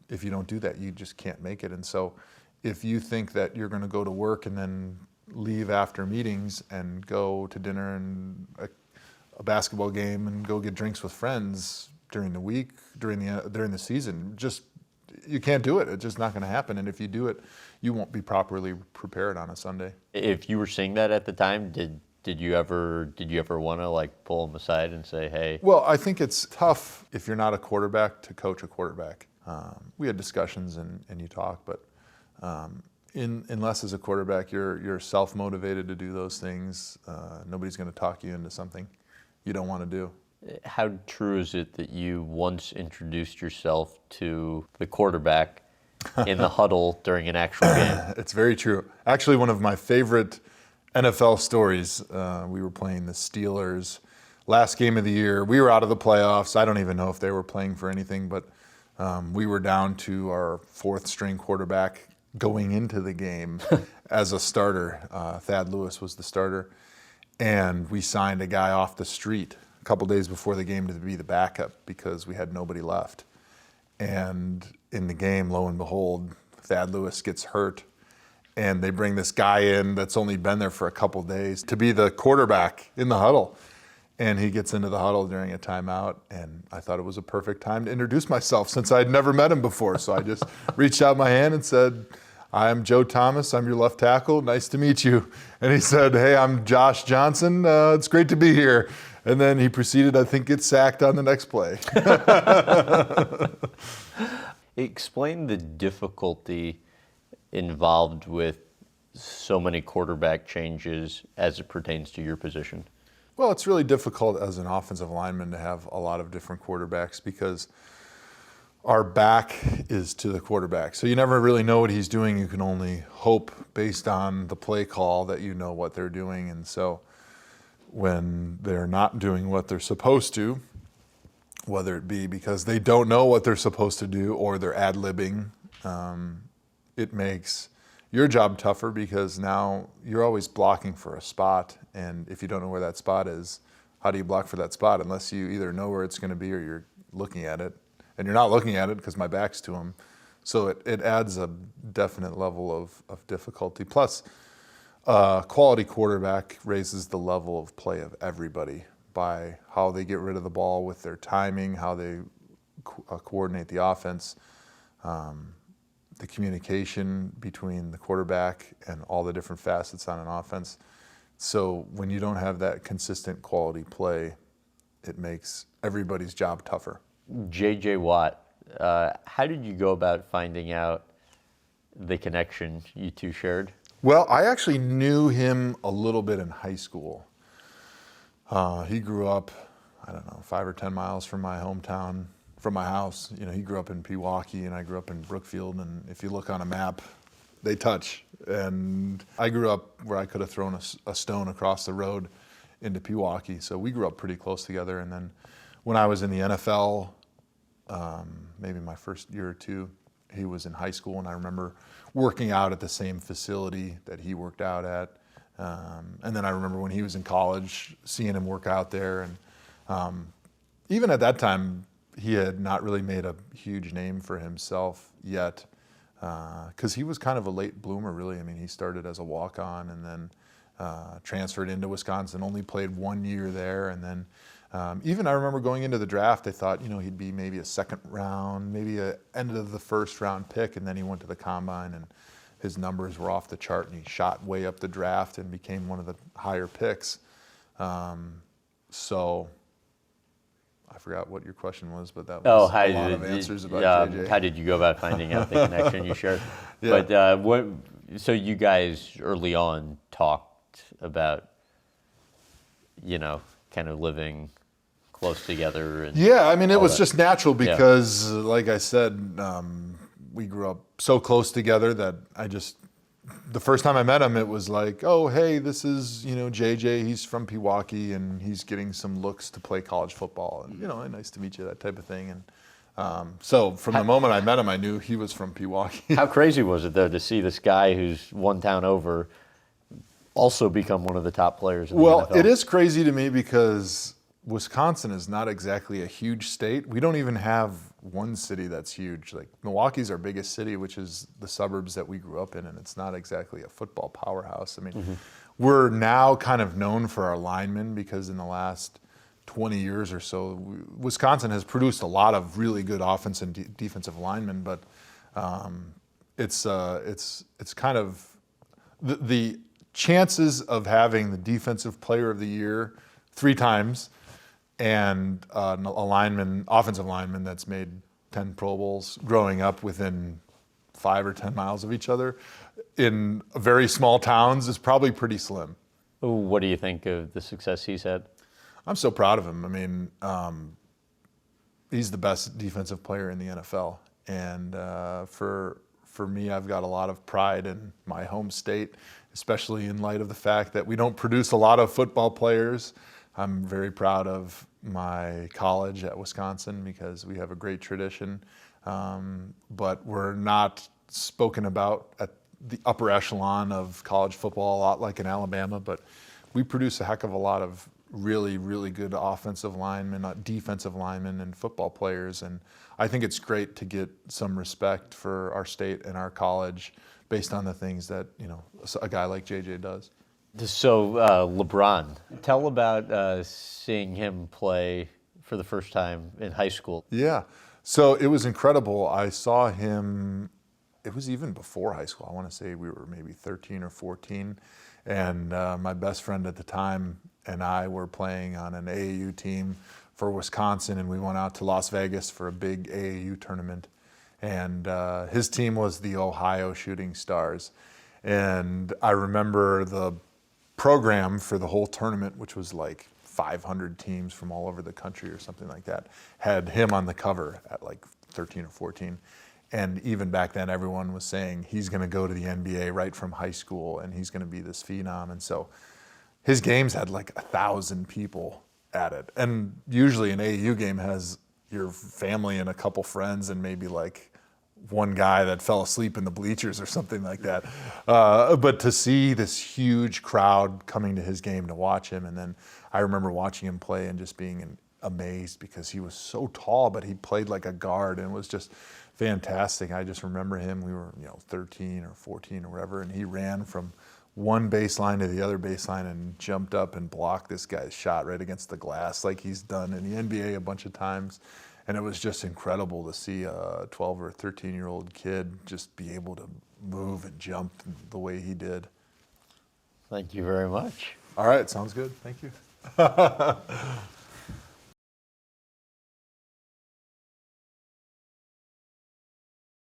if you don't do that, you just can't make it. And so if you think that you're going to go to work and then leave after meetings and go to dinner and a basketball game and go get drinks with friends during the week, during the season. Just, you can't do it. It's just not going to happen. And if you do it, you won't be properly prepared on a Sunday. If you were seeing that at the time, did you ever want to like pull them aside and say, hey? Well, I think it's tough if you're not a quarterback to coach a quarterback. We had discussions and you talk, but unless as a quarterback you're self-motivated to do those things, nobody's going to talk you into something you don't want to do. How true is it that you once introduced yourself to the quarterback in the huddle during an actual game? It's very true. Actually, one of my favorite NFL stories, we were playing the Steelers, last game of the year. We were out of the playoffs. I don't even know if they were playing for anything, but we were down to our fourth string quarterback going into the game as a starter. Thad Lewis was the starter. And we signed a guy off the street a couple days before the game to be the backup because we had nobody left. And in the game, lo and behold, Thad Lewis gets hurt. And they bring this guy in that's only been there for a couple days to be the quarterback in the huddle. And he gets into the huddle during a timeout, and I thought it was a perfect time to introduce myself since I'd never met him before. So I just reached out my hand and said, I'm Joe Thomas, I'm your left tackle, nice to meet you. And he said, hey, I'm Josh Johnson, it's great to be here. And then he proceeded, I think, get sacked on the next play. Explain the difficulty involved with so many quarterback changes as it pertains to your position. Well, it's really difficult as an offensive lineman to have a lot of different quarterbacks because our back is to the quarterback. So you never really know what he's doing. You can only hope based on the play call that you know what they're doing. And so when they're not doing what they're supposed to, whether it be because they don't know what they're supposed to do or they're ad-libbing, it makes your job tougher because now you're always blocking for a spot. And if you don't know where that spot is, how do you block for that spot unless you either know where it's going to be or you're looking at it? And you're not looking at it because my back's to him. So it adds a definite level of difficulty. Plus, quality quarterback raises the level of play of everybody by how they get rid of the ball with their timing, how they coordinate the offense, the communication between the quarterback and all the different facets on an offense. So when you don't have that consistent quality play, it makes everybody's job tougher. J.J. Watt, how did you go about finding out the connection you two shared? Well, I actually knew him a little bit in high school. He grew up, 5 or 10 miles from my hometown, from my house. You know, he grew up in Pewaukee and I grew up in Brookfield, and if you look on a map, they touch. And I grew up where I could have thrown a stone across the road into Pewaukee, so we grew up pretty close together. And then when I was in the NFL, maybe my first year or two, he was in high school, and I remember working out at the same facility that he worked out at. And then I remember when he was in college, seeing him work out there. And even at that time, he had not really made a huge name for himself yet, because he was kind of a late bloomer, really. I mean, he started as a walk-on and then transferred into Wisconsin, only played 1 year there. And then even I remember going into the draft, I thought, he'd be maybe a second round, maybe a end of the first round pick. And then he went to the combine and his numbers were off the chart, and he shot way up the draft and became one of the higher picks. So I forgot what your question was, but that was a lot of answers about JJ. How did you go about finding out the connection you shared? Yeah. But so you guys early on talked about, kind of living close together. And yeah, I mean, it was just natural because, like I said, we grew up so close together that the first time I met him, it was like, oh, hey, this is, JJ, he's from Pewaukee, and he's getting some looks to play college football. And, nice to meet you, that type of thing. And so from the moment I met him, I knew he was from Pewaukee. How crazy was it, though, to see this guy who's one town over also become one of the top players in the NFL? Well, it is crazy to me because Wisconsin is not exactly a huge state. We don't even have one city that's huge. Like Milwaukee's our biggest city, which is the suburbs that we grew up in, and it's not exactly a football powerhouse. I mean, we're now kind of known for our linemen because in the last 20 years or so, Wisconsin has produced a lot of really good offensive and defensive linemen, but it's kind of the chances of having the defensive player of the year 3 times and offensive lineman that's made 10 Pro Bowls growing up within 5 or 10 miles of each other in very small towns is probably pretty slim. What do you think of the success he's had? I'm so proud of him. I mean, he's the best defensive player in the NFL. And for me, I've got a lot of pride in my home state, especially in light of the fact that we don't produce a lot of football players. I'm very proud of my college at Wisconsin because we have a great tradition. But we're not spoken about at the upper echelon of college football a lot like in Alabama, but we produce a heck of a lot of really, really good offensive linemen, defensive linemen, and football players. And I think it's great to get some respect for our state and our college based on the things that, you know, a guy like JJ does. So LeBron, tell about seeing him play for the first time in high school. Yeah, so it was incredible. I saw him, it was even before high school. I want to say we were maybe 13 or 14. And my best friend at the time and I were playing on an AAU team for Wisconsin, and we went out to Las Vegas for a big AAU tournament. And his team was the Ohio Shooting Stars. And I remember the program for the whole tournament, which was like 500 teams from all over the country or something like that, had him on the cover at like 13 or 14. And even back then, everyone was saying he's going to go to the NBA right from high school and he's going to be this phenom. And so his games had like 1,000 people at it. And usually an AAU game has your family and a couple friends and maybe like one guy that fell asleep in the bleachers or something like that. But to see this huge crowd coming to his game to watch him, and then I remember watching him play and just being amazed because he was so tall, but he played like a guard and it was just fantastic. I just remember him, we were 13 or 14 or whatever, and he ran from one baseline to the other baseline and jumped up and blocked this guy's shot right against the glass like he's done in the NBA a bunch of times. And it was just incredible to see a 12 or 13-year-old kid just be able to move and jump the way he did. Thank you very much. All right, sounds good. Thank you.